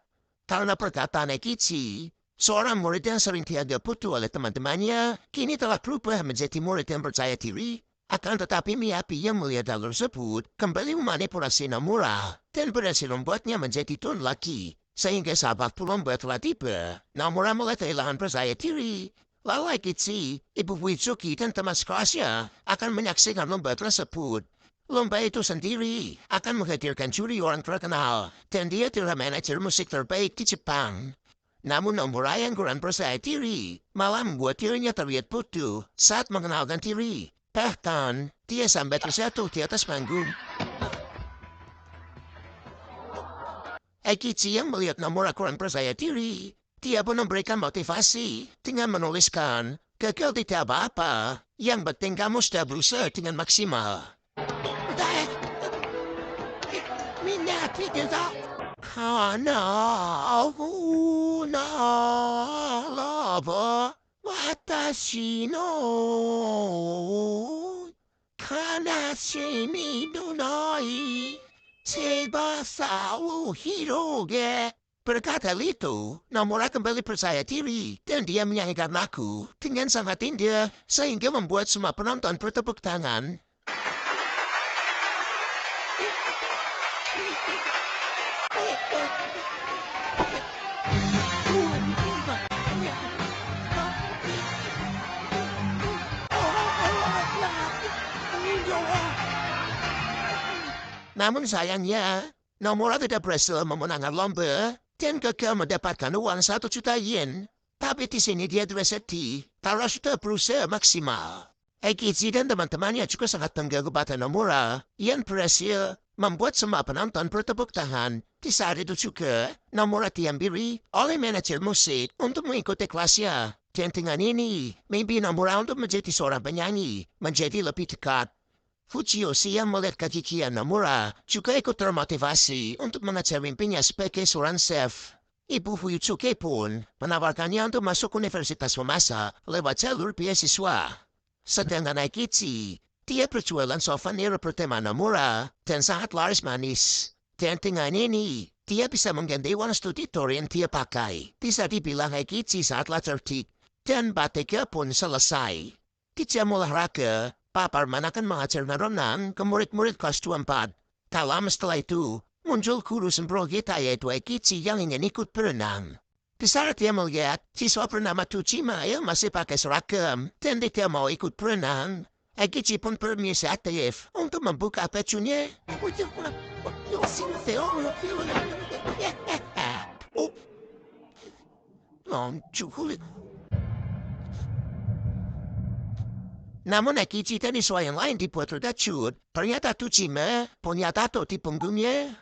Karena perkataan Ekichi, seorang murid yang sering dianggap bodoh oleh teman-temannya kini telah berubah menjadi murid yang percaya diri. Akan tetapi Miyabi yang melihat hal tersebut kembali memanipulasi Nomura dan berhasil membuatnya menjadi down lagi. Sehingga sahabat pulang telah tiba. Nomor mulai Thailand percaya diri. Lalai Kitsi, Ibu Witsuki dan teman sekelasnya akan menyaksikan lomba tersebut. Lomba itu sendiri akan menghadirkan juri orang terkenal dan dia adalah manajer musik terbaik di Jepang. Namun Nomura yang kurang percaya diri malah membuat dirinya terlihat bodoh saat mengenalkan diri. Bahkan, dia sampai terjatuh di atas panggung. Eikichi yang melihat Nomura kurang percaya diri, dia pun memberikan motivasi dengan menuliskan, gagal tidak apa-apa, yang penting kamu sudah berusaha dengan maksimal. Minat tidak. Kana na lava watashi no kanashimi no nai tsubasa wo hiroge. Berkata itu, Nomura kembali percaya diri dan dia menyanyikan lagu dengan sangat indah sehingga membuat semua penonton bertepuk tangan. Namun sayangnya, Nomura tidak berhasil memenangkan lomba dan gagal mendapatkan uang 1 juta yen. Tapi di sini dia sedih karena sudah berusaha maksimal. Eikichi dan teman-temannya juga sangat bangga kepada Nomura yang berhasil membuat semua penonton bertepuk tangan. Di saat itu juga, Nomura diambil oleh manajer musik untuk mengikuti kelasnya. Dan dengan ini, mimpi Nomura untuk menjadi seorang penyanyi menjadi lebih dekat. Fujiyoshi yang melihat kegigihan Nomura juga ikut termotivasi untuk mengejar mimpinya sebagai seorang chef. Ibu Fuyutsuki pun menawarkannya untuk masuk universitas memasak lewat jalur beasiswa. Sedangkan Eikichi, dia berjualan souvenir bertema Nomura dan sangat laris manis. Dan dengan ini, dia bisa mengganti uang studi tour yang dia pakai. Bisa dibilang Eikichi sangatlah cerdik dan batiknya pun selesai. Di jam olahraga, Pak Parman akan mengajar renang ke murid-murid kelas 24. Tak lama setelah itu, muncul guru sempro kita yaitu Eikichi yang ingin ikut berenang. Di saat dia melihat siswa bernama Tsuchima yang masih pakai seragam dan tidak mau ikut berenang, Eikichi pun berinisiatif untuk membuka bajunya. Namun Eikichi dan siswa yang lain dibuat terkejut. Ternyata Tsuchima punya tato di punggungnya.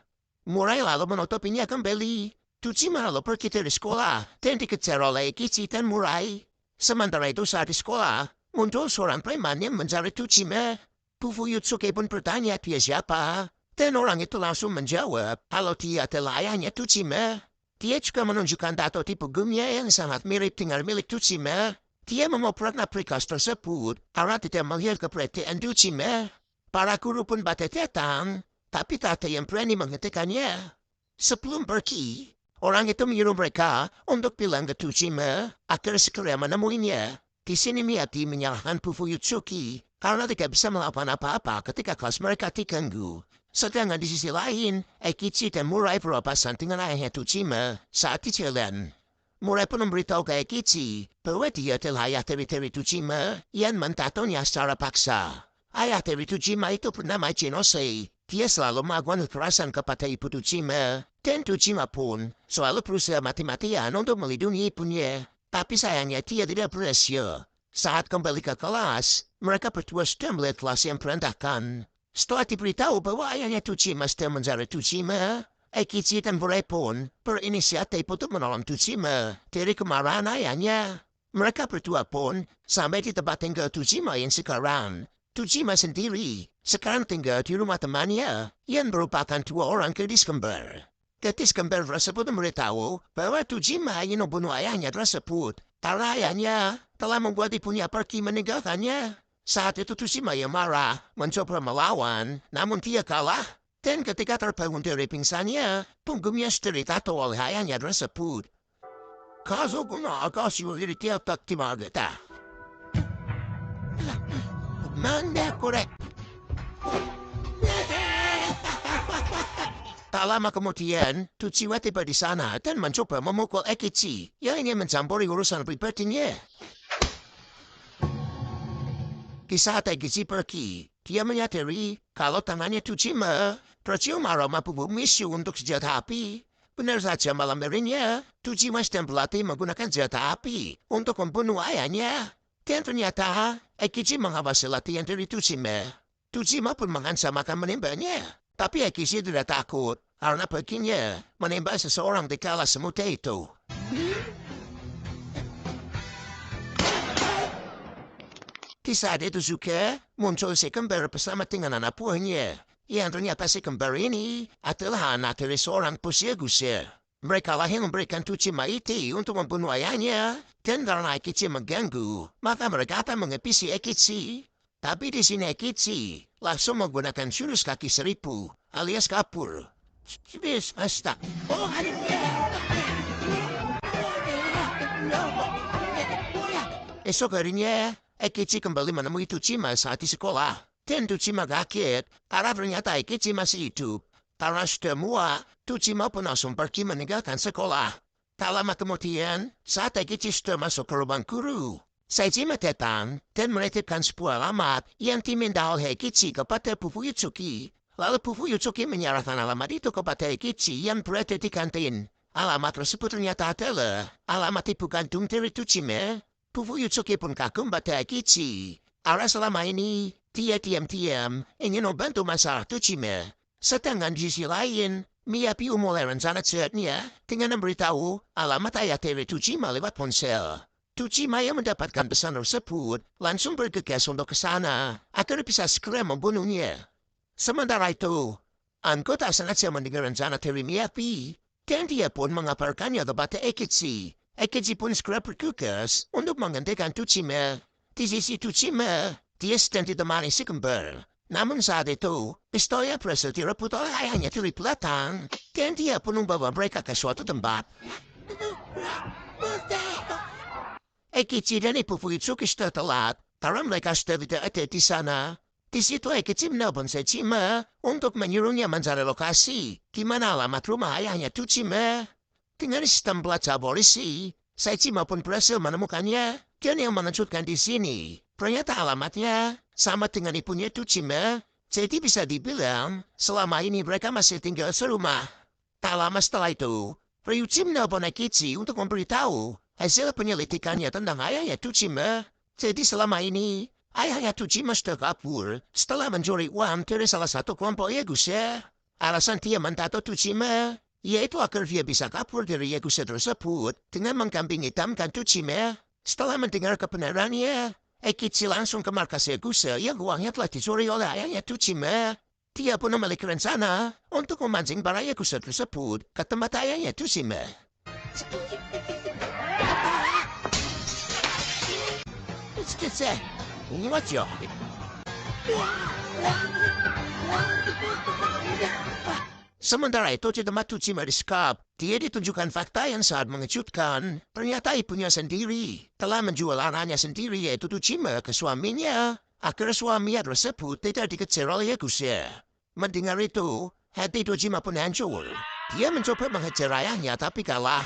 Mulai lalu menutupinya kembali. Tsuchima lalu pergi dari sekolah dan dikejar oleh Eikichi dan Murai. Sementara itu saat di sekolah, muncul seorang preman yang mencari Tsuchima. Bu Fuyutsuki pun bertanya dia siapa. Dan orang itu langsung menjawab kalau dia adalah ayahnya Tsuchima. Dia juga menunjukkan tato di punggungnya yang sangat mirip dengan milik Tsuchima. Dia memoprak aplikasi tersebut karena tidak melihat keberadaan Tsuchima. Para guru pun pada datang, tapi tak ada yang berani menghentikannya. Sebelum pergi, orang itu menyuruh mereka untuk bilang ke Tsuchima agar segera menemuinya. Di sini Miyagi menyalahkan Bu Fuyutsuki karena tidak bisa melakukan apa-apa ketika kelas mereka diganggu. Sedangkan di sisi lain, Eikichi dan Murai berpapasan dengan ayahnya Tsuchima saat di jalan. Murai pun memberitahu ke Eikichi bahwa dia adalah ayah dari Tsuchima yang mentatonya secara paksa. Ayah dari Tsuchima itu bernama Jinosei. Dia selalu melakukan kekerasan kepada ibu Tsuchima. Dan Tsuchima pun selalu berusaha mati-matian untuk melindungi ibunya. Tapi sayangnya dia tidak berhasil. Saat kembali ke kelas, mereka berdua sudah melihat kelas yang berantakan. Setelah diberitahu bahwa ayahnya Tsuchima sedang mencari Tsuchima, Eikichi dan Murai pun berinisiatif untuk menolong Tsuchima dari kemarahan ayahnya. Mereka berdua pun sampai di tempat tinggal Tsuchima yang sekarang. Tsuchima sendiri sekarang tinggal di rumah temannya yang merupakan 2 orang gadis kembar. Gadis kembar tersebut memberitahu bahwa Tsuchima ingin membunuh ayahnya tersebut karena ayahnya telah membuat ibunya pergi meninggalkannya. Saat itu Tsuchima yang marah mencoba melawan, namun dia kalah. Dan ketika terbangun dari pingsannya, punggungnya sudah ditato oleh ayahnya tersebut. Kazoku no akashi wo irete attakke mageta. Nanda kore? Tak lama kemudian, Tujiwa tiba di sana dan mencoba memukul Ekichi yang ingin mencampuri urusan pribadinya. Kisah Ekichi pergi. Dia menyadari kalau tangannya Tujima tercium aroma bubuk misu untuk senjata api. Benar saja malam harinya, Tujima sedang berlatih menggunakan senjata api untuk membunuh ayahnya. Dan ternyata, Ekichi mengawasi latihan dari Tujima. Tujima pun mengancam akan menembaknya. Tapi Ekichi tidak takut, karena baginya menembak seseorang di kala semudah itu. Di saat itu juga, muncul si kembar bersama dengan anak buahnya. Yang ternyata si kembar ini adalah anak dari seorang Pusyagusa. Mereka lah yang memberikan Tujima ide untuk membunuh ayahnya. Dan karena Ekichi mengganggu, maka mereka akan menghabisi Ekichi. Tapi di sini Ekichi langsung menggunakan jurus kaki seribu alias kapur. Esok harinya, Ekichi kembali menemui Tujima saat di sekolah. Dan Tujima kaget karena ternyata Ekichi masih hidup. Karena sudah muak, Tujima pun langsung pergi meninggalkan sekolah. Tak lama kemudian, saat Ekichi sudah masuk ke ruang guru, Saejima datang dan menitipkan sebuah alamat yang diminta oleh Ekichi kepada Fufuyutsuki. Lalu Fufuyutsuki menyerahkan alamat itu kepada Ekichi yang berada di kantin. Alamat tersebut ternyata adalah alamat ibu kandung dari Tujima. Fufuyutsuki pun kagum pada Ekichi. Karena selama ini, dia diam-diam ingin membantu masalah Tujima. Sedangkan di sisi lain, Miyabiu mulai rencana jahatnya dengan memberitahu alamat ayah dari Tujima lewat ponsel. Tujima yang mendapatkan pesan tersebut langsung bergegas untuk ke sana agar bisa segera membunuhnya. Sementara itu, Anko tak sengaja mendengar rencana dari Miyabi dan dia pun mengabarkannya kepada Ekichi. Ekichi pun segera bergegas untuk menghentikan Tujima. Di sisi Tujima, dia sedang ditemani si kembar. Namun saat itu, pistolnya berhasil direbut oleh ayahnya dari belakang dan dia pun membawa mereka ke suatu tempat. Ekichi dan Ibu Fuyutsuki sudah telat karena mereka sudah tidak ada di sana. Di situ Ekichi menelpon Saejima untuk menyuruhnya mencari lokasi di mana alamat rumah ayahnya Tujima. Dengan sistem pelacak polisi, Saejima pun berhasil menemukannya. Dan yang mengejutkan di sini, ternyata alamatnya sama dengan ibunya Tujima. Jadi bisa dibilang selama ini mereka masih tinggal serumah. Tak lama setelah itu, Ryuji menelpon Ekichi untuk memberitahu hasil penyelidikannya tentang ayahnya Tujima. Jadi selama ini, ayahnya Tujima sudah kabur setelah mencuri uang dari salah satu kelompok Yakuza. Alasan dia mentato Tujima, yaitu agar dia bisa kabur dari Yakuza tersebut dengan mengkambing hitamkan Tujima. Setelah mendengar kebenarannya, Ekichi langsung ke markas Yakuza yang uangnya telah dicuri oleh ayahnya Tujima. Dia pun memiliki rencana untuk memancing para Yakuza tersebut ke tempat ayahnya Tujima. Sementara itu di tempat Tujima disekap, dia ditunjukkan fakta yang sangat mengejutkan. Ternyata ibunya sendiri telah menjual anaknya sendiri yaitu Tujima ke suaminya. Agar suaminya tersebut tidak dikejar oleh Yakuza. Mendengar itu, hati Tujima pun hancur. Dia mencoba mengejar ayahnya tapi kalah.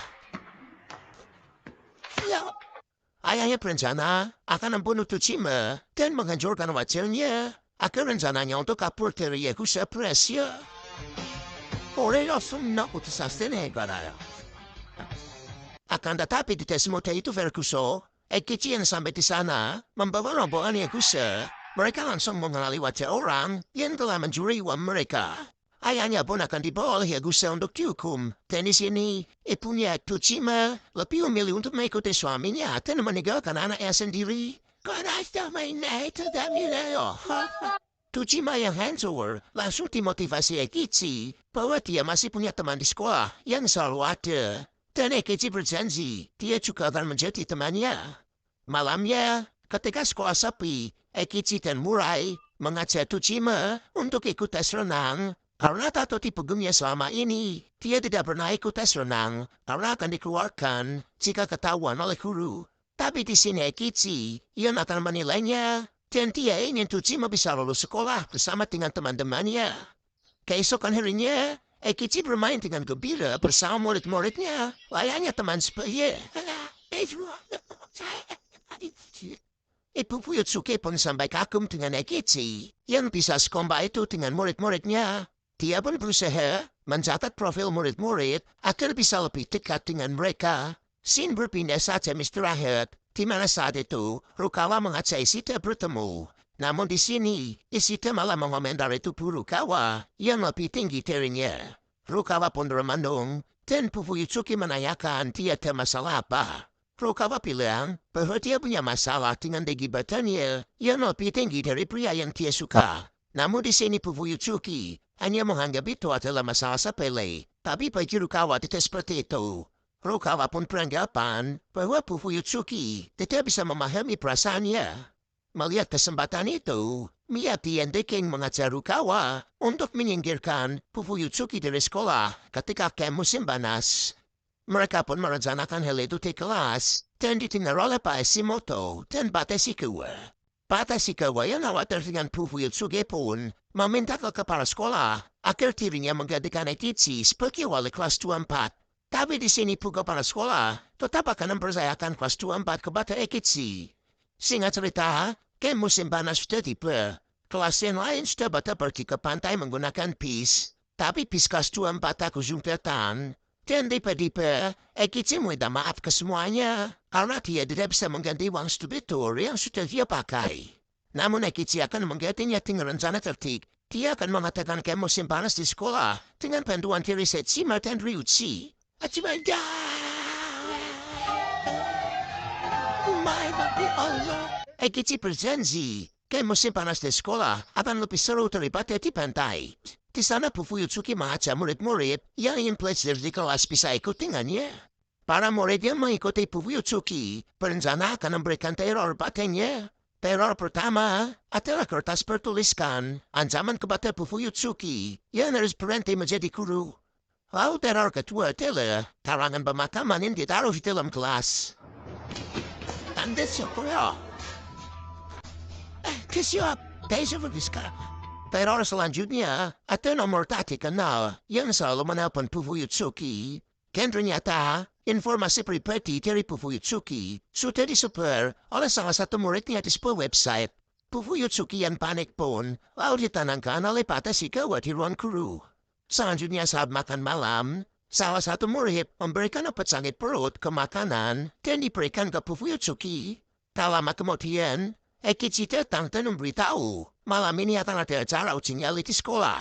Ayahnya berencana akan membunuh Tujima dan menghancurkan wajahnya agar rencananya untuk kabur dari Yakuza berhasil. Akan tetapi tidak semudah itu Verkuso. Ekichi yang sampai di sana membawa rombongan Yakuza. Mereka langsung mengenali wajah orang yang telah mencuri uang mereka. Ayahnya pun akan dibawa oleh Yakuza untuk dihukum. Dan di sini, ibunya Tujima lebih memilih untuk mengikuti suaminya dan meninggalkan anaknya sendiri. Tujima yang hancur langsung dimotivasi Ekichi bahwa dia masih punya teman di sekolah yang selalu ada. Dan Ekichi berjanji dia juga akan menjadi temannya. Malamnya, ketika sekolah sepi, Ekichi dan Murai mengajak Tujima untuk ikut tes renang. Karena tak tahu tipegumnya selama ini, dia tidak pernah ikut tes renang karena akan dikeluarkan jika ketahuan oleh guru. Tapi di sini Ekichi yang akan menilainya dan dia ingin Tujima bisa lulus sekolah bersama dengan teman-temannya. Keesokan harinya, Kecil bermain dengan gembira bersama murid-muridnya. Layaknya teman sebaya. Ibu Fuyutsuki pun sampai kagum dengan Ekichi yang bisa sekompak itu dengan murid-muridnya. Dia pun berusaha mencatat profil murid-murid agar bisa lebih dekat dengan mereka. Scene berpindah saja istirahat, di mana saat itu Rukawa mengajak Ishida bertemu. Namun di sini, Ishida malah mengomentari tubuh Rukawa yang lebih tinggi darinya. Rukawa pun termenung, dan Fuyutsuki menanyakan dia ada masalah apa. Rukawa bilang bahwa dia punya masalah dengan gibatannya yang lebih tinggi dari pria yang dia suka. Namun di sini Fuyutsuki hanya menganggap itu adalah masalah sepele. Tapi bagi Rukawa tidak seperti itu. Rukawa pun beranggapan bahwa Fuyutsuki tidak bisa memahami perasaannya. Melihat kesempatan itu, Miyati dan Deking mengajar Rukawa untuk menyingkirkan Fuyutsuki dari sekolah ketika camp musim panas. Mereka pun merencanakan hal itu di kelas dan didengar oleh Pak Hashimoto dan Pak Teshikawa. Pak Teshikawa yang khawatir dengan Fuyutsuki pun meminta ke kepala sekolah agar dirinya menggantikan Ekichi sebagai wali kelas 24. Tapi di sini kepala sekolah tetap akan mempercayakan kelas 24 kepada Ekichi. Singkat cerita, camp musim panas sudah tiba. Kelas yang lain sudah pada pergi ke pantai menggunakan bis. Tapi bis kelas 24 tak kunjung datang. Dan tiba-tiba, Ekichi minta maaf ke semuanya karena dia tidak bisa mengganti uang stupidur yang sudah dia pakai. Namun Ekichi akan menggantinya dengan rencana tertib. Dia akan mengatakan ke musim panas di sekolah dengan bantuan dari Setsima dan Ryuchi. Acimaga! My Allah! Ekichi berjanji ke musim panas di sekolah akan lebih seru daripada di pantai. Di sana Fuyutsuki mengajak murid-murid yang ingin belajar di kelas bisa ikut dengannya. Para murid yang mengikuti Fuyutsuki berencana akan memberikan teror padanya. Teror pertama adalah kertas bertuliskan ancaman kepada Fuyutsuki yang harus berhenti menjadi guru. Lalu teror kedua adalah karangan pemakaman yang ditaruh di dalam kelas. Anda siapa ya? Kesiap, Desu Fudiska. Teror selanjutnya ada nomor tak dikenal yang selalu menelpon Fuyutsuki. Dan ternyata informasi pribadi dari Fuyutsuki sudah disebar oleh salah satu muridnya di sebuah website. Fuyutsuki yang panik pun lalu ditanangkan oleh Pak Teshikawa di ruang guru. Selanjutnya saat makan malam, salah satu murid memberikan obat sakit perut ke makanan dan diberikan ke Fuyutsuki. Tak lama kemudian, Ekichi datang dan memberitahu malam ini akan ada acara uji nyali di sekolah.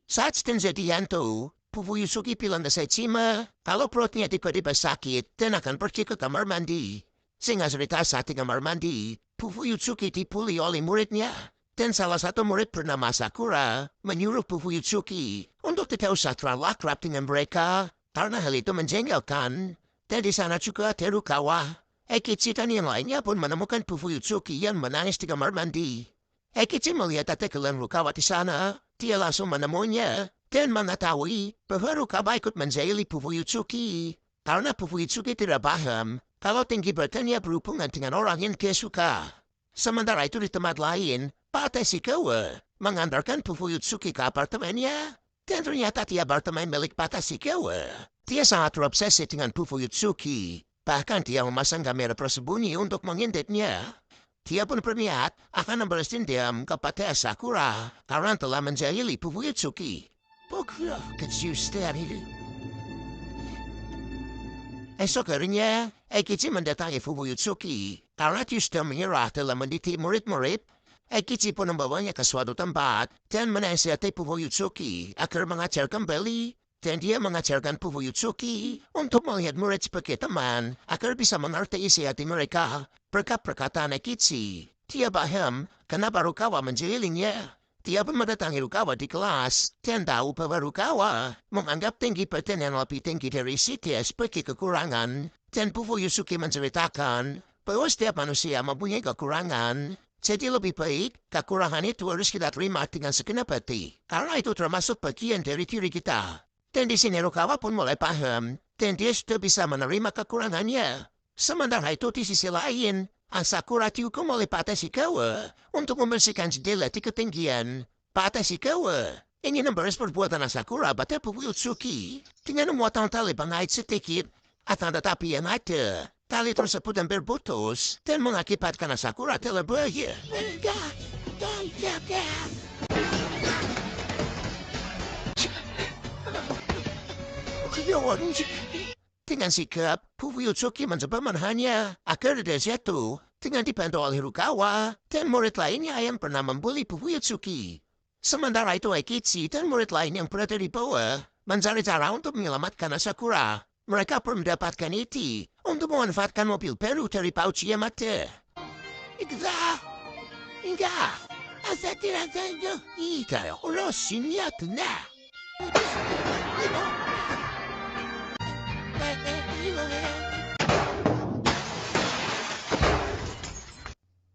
Saat kejadian itu, Fuyutsuki bilang ke Setsima kalau perutnya tiba-tiba sakit dan akan pergi ke kamar mandi. Singkat cerita saat di kamar mandi, Fuyutsuki dipuli oleh muridnya. Dan salah satu murid bernama Sakura menyuruh Fuyutsuki untuk tidak usah terlalu akrab dengan mereka karena hal itu menjengkelkan. Dan di sana juga ada Rukawa. Ekichi dan yang lainnya pun menemukan Fuyutsuki yang menangis di kamar mandi. Ekichi melihat adegan Rukawa di sana. Dia langsung menemuinya dan mengetahui bahwa Rukawa ikut menjahili Fuyutsuki. Karena Fuyutsuki tidak paham kalau tinggi badannya berhubungan dengan orang yang dia suka. Sementara itu di tempat lain, Pak Teshikawa mengantarkan Fuyutsuki ke apartemennya. Dan ternyata di apartemen milik Pak Teshikawa, dia sangat terobsesi dengan Fuyutsuki. Bahkan dia memasang kamera tersembunyi untuk mengintipnya. Dia pun berniat akan membalas dendam kepada Sakura karena telah menjahili Fuyutsuki. Esok harinya, Ekichi mendatangi Fuyutsuki karena dia sudah menyerah dalam mendidik murid-murid. Ekichi pun membawanya ke suatu tempat dan menasihati Fuyutsuki agar mengajar kembali. Dan dia mengajarkan Fuyutsuki untuk melihat murid sebagai teman agar bisa mengerti isi hati mereka. Berkat perkataan Ekichi, dia paham kenapa Rukawa menjelilingnya. Dia pun mendatangi Rukawa di kelas dan tahu bahwa Rukawa menganggap tinggi badan yang lebih tinggi dari Shikia sebagai kekurangan. Dan Fuyutsuki menceritakan bahwa setiap manusia mempunyai kekurangan. Jadi lebih baik kekurangan itu harus kita terima dengan segenap hati. Karena itu termasuk bagian dari diri kita. Dan di sini Rukawa pun mulai paham, dan dia sudah bisa menerima kekurangannya. Sementara itu di sisi lain, Asakura dihukum oleh Pak Teshikawa untuk membersihkan jendela di ketinggian. Pak Teshikawa ingin membalas perbuatan Asakura pada Fuyutsuki dengan memotong tali pengait sedikit. Akan tetapi yang ada, tali tersebut hampir putus dan mengakibatkan Asakura telah bahaya. Dengan sikap, Fuyutsuki mencoba menahannya agar tidak jatuh dengan dibantu oleh Rukawa dan murid lainnya yang pernah membuli Fuyutsuki. Sementara itu Aikichi dan murid lain yang berada di bawah mencari cara untuk menyelamatkan Asakura. Mereka pun mendapatkan ide untuk memanfaatkan mobil baru dari Pauchi Yamada. Enggak, saya tidak tahu. Ika, oroshinya tenang.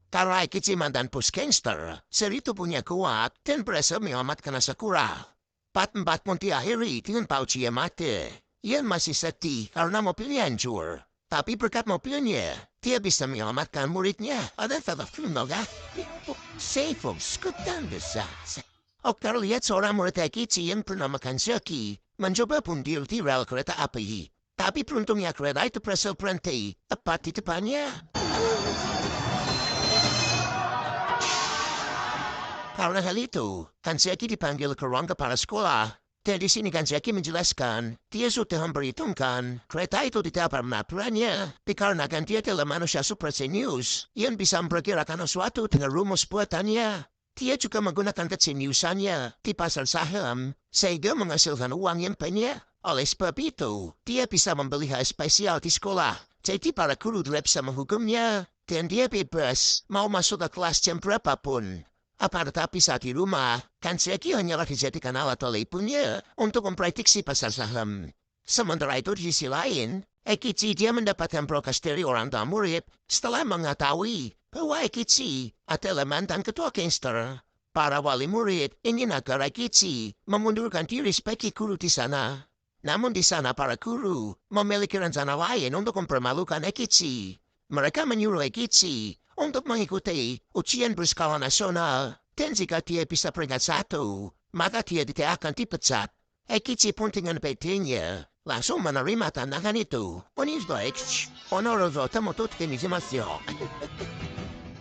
Karena Aikichi mantan bos gangster, Serito punya kuat dan berhasil menyelamatkan Asakura. Part 4 pun diakhiri dengan Pauchi Yamada. Ian masih sedih karena mobilnya hancur. Tapi berkat mobilnya, dia bisa menyelamatkan muridnya. Ada telepon noga? Safe, skutan besar. Oktar lihat seorang murid Aikichi yang bernama Kanzaki mencoba bunuh di rel kereta api. Tapi beruntungnya kereta itu berhasil berhenti tepat di depannya. Karena hal itu, Kanzaki dipanggil ke ruang kepala sekolah. Dan di sini Kanzaki menjelaskan, dia sudah memperhitungkan kereta itu tidak pernah menabraknya. Dikarenakan dia adalah manusia super genius yang bisa memperkirakan sesuatu dengan rumus buatannya. Dia juga menggunakan kejeniusannya di pasar saham sehingga menghasilkan uang yang banyak. Oleh sebab itu, dia bisa membeli hal spesial di sekolah. Jadi para guru tidak bisa menghukumnya. Dan dia bebas mau masuk ke kelas jam berapapun. Apa tetapi saat di rumah, Kanzaki hanyalah dijadikan alat oleh ibunya untuk memprediksi pasar saham. Sementara itu di sisi lain, Aikichi dia mendapatkan protes dari orang tua murid setelah mengetahui bahwa Aikichi adalah mantan ketua gangster. Para wali murid ingin agar Aikichi memundurkan diri sebagai guru di sana. Namun di sana para guru memiliki rencana lain untuk mempermalukan Aikichi. Mereka menyuruh Aikichi untuk mengikuti ujian berskala nasional. Dan jika dia bisa peringkat 1, maka dia tidak akan dipecat. Aikichi pun dengan pedenya langsung menerima tantangan itu.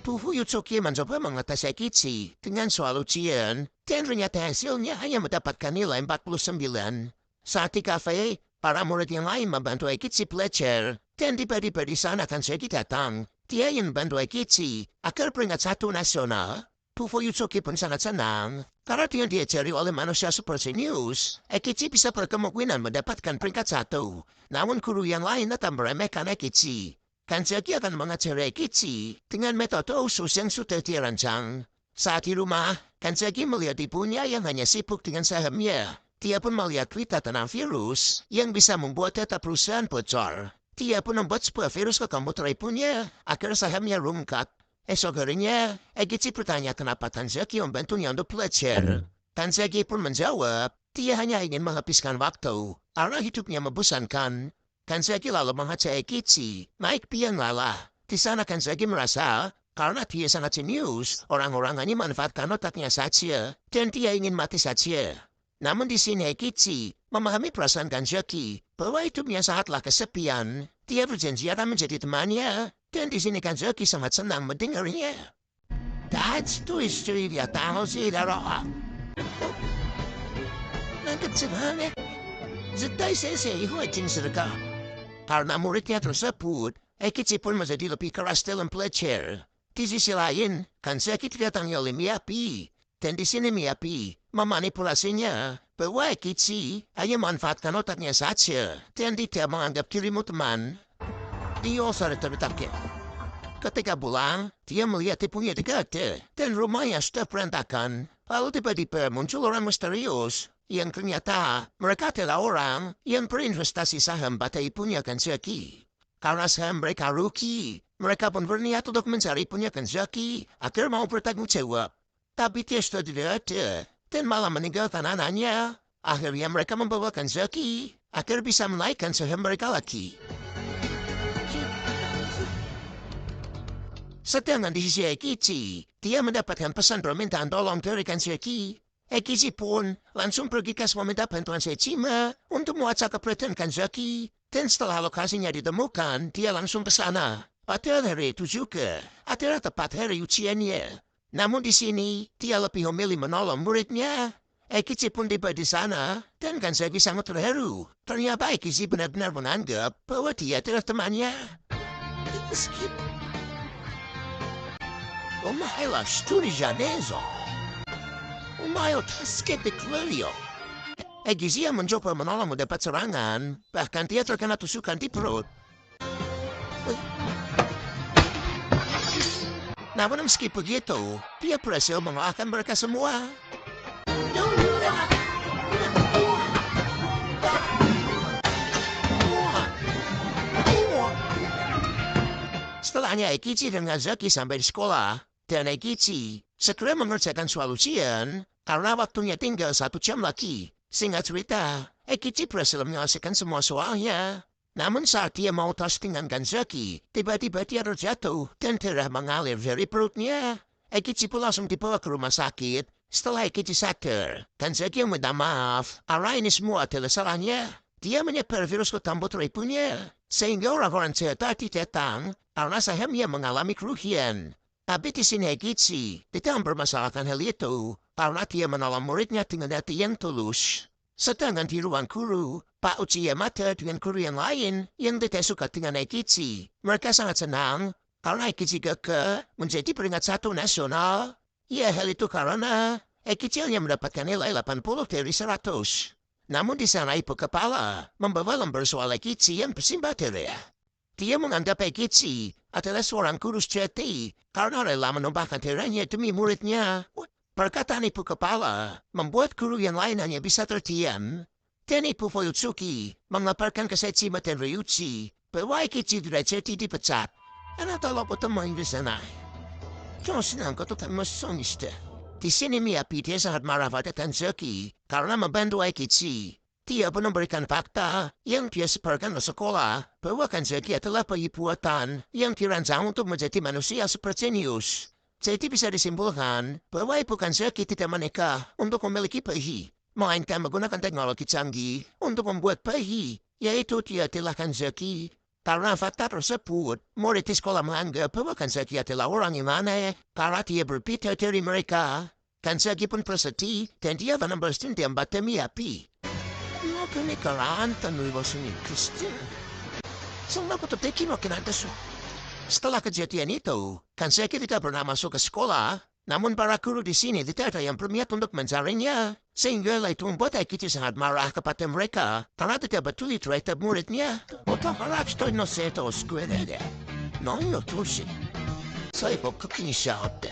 Fuyutsuki mencoba mengetes Aikichi dengan soal ujian, dan ternyata hasilnya hanya mendapatkan nilai 49. Saat di kafe, para murid yang lain membantu Aikichi belajar, dan tiba-tiba di sana Kanzaki datang. Dia yang membantu Aikichi agar peringkat 1 nasional. Fuyutsuki pun sangat senang. Karena dia diajari oleh manusia super genius, Aikichi bisa berkemungkinan mendapatkan peringkat 1. Namun guru yang lain tetap meremehkan Aikichi. Kanzaki akan mengajari Aikichi dengan metode khusus yang sudah dirancang. Saat di rumah, Kanzaki melihat ibunya yang hanya sibuk dengan sahamnya. Dia pun melihat berita tentang virus yang bisa membuat data perusahaan bocor. Dia pun membuat sebuah virus ke komputer ibunya agar sahamnya rungkat. Esok harinya, Aikichi bertanya kenapa Kanzaki membantunya untuk belajar. Kanzaki pun menjawab, dia hanya ingin menghabiskan waktu karena hidupnya membosankan. Kanzaki lalu mengajak Aikichi naik piang lala. Di sana Kanzaki merasa karena dia sangat jenius, orang-orang hanya manfaatkan otaknya saja dan dia ingin mati saja. Namun di sini Aikichi memahami perasaan Kanzaki bahwa hidupnya sangatlah kesepian. Dia berjanji akan menjadi temannya, dan di sini Kanzaki sangat senang mendengarnya. That's the history of Tahosi Dara. Nangkatsahan Zetai sensei huating serga. Karena muridnya tersebut, Aikichi pun menjadi lebih keras dalam belajar. Di sisi lain, Kanzaki didatangi oleh Miyabi. Dan di sini Miyabi memanipulasinya bahwa Aikichi hanya manfaatkan otaknya saja dan tidak menganggap dirimu teman. Dia sudah terletaknya. Ketika pulang, dia melihat ibunya dekat dan rumahnya sudah berantakan. Lalu tiba-tiba muncul orang misterius yang ternyata mereka adalah orang yang berinvestasi saham pada ibunya Kanzaki. Karena saham mereka rugi, mereka pun berniat untuk mencari ibunya Kanzaki agar mau bertanggung jawab. Tapi dia sudah tidak ada dan malah meninggalkan anaknya. Akhirnya mereka membawakan Zaki agar bisa menaikkan saham mereka lagi. Sedangkan di sisi Ekichi, dia mendapatkan pesan permintaan tolong dari Kanzaki. Ekichi pun langsung pergi ke meminta bantuan Sejima untuk melacak keberadaan Kanzaki. Dan setelah lokasinya ditemukan, dia langsung ke sana. Pada hari itu juga, adalah tepat hari ujiannya. Namun di sini, dia lebih memilih menolong muridnya. Ekichi pun tiba di sana, dan Kanzaki sangat terharu. Ternyata Ekichi benar-benar menganggap bahwa dia adalah temannya. Omae wa shituri janei zo. Omae o tasukete kureru yo. Ekichi mencoba menolong mendapat serangan, bahkan dia terkena tusukan di perut. Namun meski begitu, dia berhasil mengalahkan mereka semua. Setelahnya Ekichi dan Kanzaki sampai di sekolah, dan Ekichi segera mengerjakan soal ujian karena waktunya tinggal 1 jam lagi. Singkat cerita, Ekichi berhasil menyelesaikan semua soalnya. Namun saat dia mau tos dengan Kanzaki, tiba-tiba dia terjatuh dan darah mengalir dari perutnya. Ekichi pun langsung dibawa ke rumah sakit. Setelah Ekichi sadar, Kanzaki minta maaf. Arah ini semua adalah salahnya. Dia menyebar virus ke tambut ibunya, sehingga orang-orang jahat tadi datang karena sahamnya mengalami kerugian. Tapi di sini Ekichi tidak mempermasalahkan hal itu karena dia menolong muridnya dengan hati yang tulus. Sedangkan di ruang guru, Pak Uchiha Yamada dengan guru yang lain yang tidak suka dengan Ekichi. Mereka sangat senang karena Ekichi gagal menjadi peringkat 1 nasional. Ya, hal itu karena Ekichi hanya mendapatkan nilai 80 dari 100. Namun di sana ibu kepala membawa lembar soal Ekichi yang bersimbah darah. Dia menganggap Ekichi adalah seorang guru sejati karena rela menumpahkan darahnya demi muridnya. Perkataan ibu kepala membuat guru yang lain hanya bisa terdiam. Dan ibu Fuyutsuki mengabarkan ke Sejima dan Ryuji bahwa Ekichi tidak jadi dipecat. Anata lo berteman di sana. Jangan senang kau tetap mesonista. Di sini Miyabi dia sangat marah pada Kanzaki karena membantu Ekichi. Dia pun memberikan fakta yang dia sebarkan ke sekolah bahwa Kanzaki adalah bayi buatan yang dirancang untuk menjadi manusia super jenius. Jadi bisa disimpulkan bahwa ibu Kanzaki tidak menikah untuk memiliki bayi, melainkan menggunakan teknologi canggih untuk membuat bayi, yaitu dia adalah Kanzaki. Karena fakta tersebut, murid di sekolah menganggap bahwa Kanzaki adalah orang yang aneh karena dia berbeda dari mereka. Kanzaki pun bersedih dan dia membalas dendam pada Miyabi. Pernikahan tanui wasuni Kristen. Semua kota teki makin atas. Setelah kejadian itu, Kanzaki tidak pernah masuk ke sekolah. Namun para guru di sini tidak ada yang berniat untuk mencarinya. Sehingga itu membuat Ekichi sangat marah kepada mereka karena tidak peduli terhadap muridnya. Otakara hito no seto o sukuere de. Nani no toshi. Saigo kuki ni shiaotte.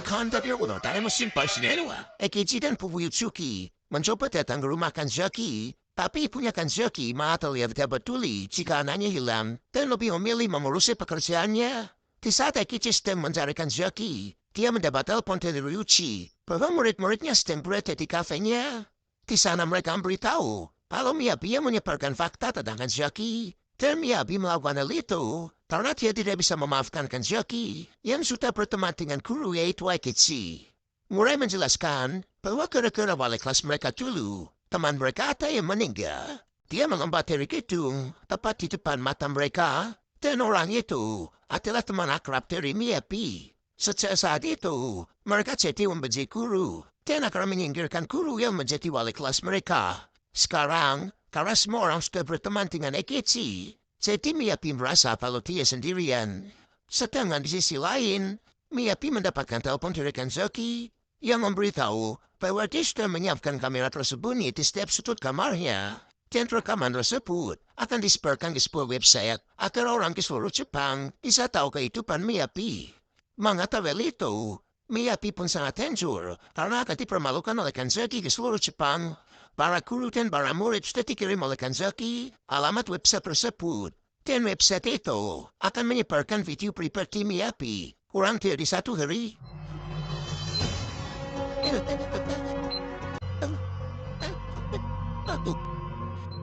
Kanda byogo no dare mo shinpai shinai no wa. Ekichi dan Fuyutsuki mencoba datang ke rumah Kanzaki. Tapi ibunya Kanzaki malah tidak peduli jika anaknya hilang dan lebih memilih mengurusi pekerjaannya. Di saat Ekichi sedang mencari Kanzaki, dia mendapat telepon dari Ryuji bahwa murid-muridnya sedang berada di kafenya. Di sana mereka memberitahu kalau Miyabi menyebarkan fakta tentang Kanzaki. Dan Miyabi melakukan hal itu karena dia tidak bisa memaafkan Kanzaki yang sudah berteman dengan guru yaitu Ekichi. Murai menjelaskan bahwa gara-gara wali kelas mereka dulu, teman mereka ada yang meninggal. Dia melompat dari gedung tepat di depan mata mereka. Dan orang itu adalah teman akrab dari Miyabi. Sejak saat itu, mereka jadi membenci guru. Dan akan menyingkirkan guru yang menjadi wali kelas mereka. Sekarang, karena semua orang sudah berteman dengan Ekichi, jadi Miyabi merasa kalau dia sendirian. Sedangkan di sisi lain, Miyabi mendapatkan telepon dari Kanzaki yang memberitahu bahwa dia sudah menyiapkan kamera tersembunyi di setiap sudut kamarnya. Dan rekaman tersebut akan disebarkan di sebuah website agar orang di seluruh Jepang bisa tahu kehidupan Miyabi. Mengetahui itu, Miyabi pun sangat hancur karena akan dipermalukan oleh Kanzaki di seluruh Jepang. Para guru dan para murid sudah dikirim oleh Kanzaki alamat website tersebut. Dan website itu akan menyebarkan video pribadi Miyabi kurang dari 1 hari.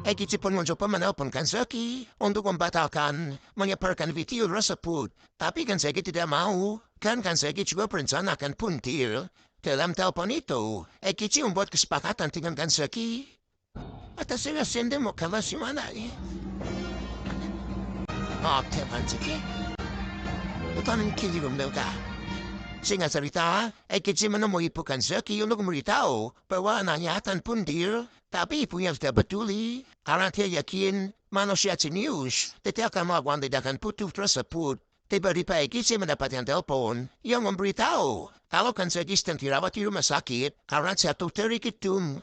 Kita pun mencoba menelpon Kanzaki untuk membatalkan menyebarkan video tersebut. Tapi Kanzaki tidak mau. Kan Kanzaki juga berencana akan puntir. Dalam telepon itu, Ekichi membuat kesepakatan dengan Kanzaki. Atas saya sendiri mau kalah si mana ya? Oh, Kanzaki. Bukan kiri mereka. Singkat cerita, Ekichi menemui Ibu Kanzaki untuk memberitahu bahwa anaknya akan puntir. Tapi ibunya sudah peduli, karena dia yakin manusia jenius tidak akan melakukan tindakan putus tersebut. Tiba-tiba Ekichi mendapatkan telepon yang memberitahu kalau Kanzaki sedang dirawat di rumah sakit karena jatuh dari gedung.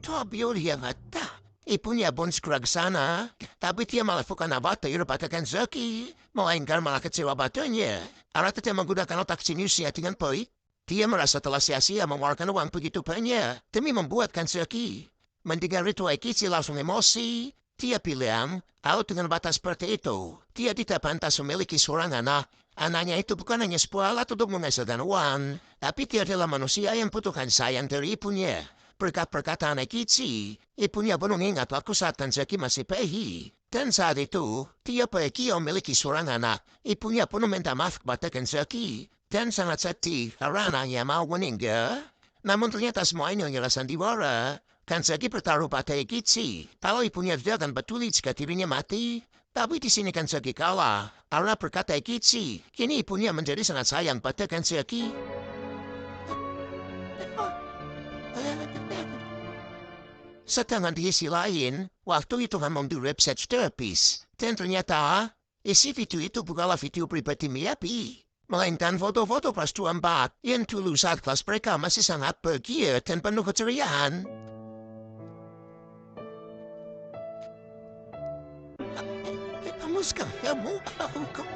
Tobio dia kata, ibunya pun segera ke sana, tapi dia malah bukan abatir pada Kanzaki, melainkan malah kecewa padanya karena tidak menggunakan otak jeniusnya dengan baik. Dia merasa telah sia-sia mengeluarkan uang begitu banyak demi membuat Kanzaki. Mendengar itu Ekichi langsung emosi. Dia bilang, kalau dengan batas seperti itu, dia tidak pantas memiliki seorang anak. Anaknya itu bukan hanya sebuah alat untuk menghasilkan uang, tapi dia adalah manusia yang butuhkan sayang dari ibunya. Berkat perkataan Ekichi, ibunya pun mengingat waktu saat Kanzaki masih bayi. Dan saat itu, dia bahagia memiliki seorang anak. Ibunya pun meminta maaf kepada Kanzaki. Dan sangat sedih karena anaknya mau meninggal. Namun ternyata semua ini hanyalah sandiwara. Kanzaki bertaruh pada Ekichi kalau ibunya tidak akan peduli jika dirinya mati. Tapi di sini Kanzaki kalah karena berkata Ekichi, kini ibunya menjadi sangat sayang pada Kanzaki. Sedangkan di sisi lain, waktu itu Hamon di website terapis. Dan ternyata, isi video itu bukanlah video pribadi Miyabi. Melainkan foto-foto pas 24 yang dulu saat kelas mereka masih sangat bahagia dan penuh keceriaan. Kamu sekarang kamu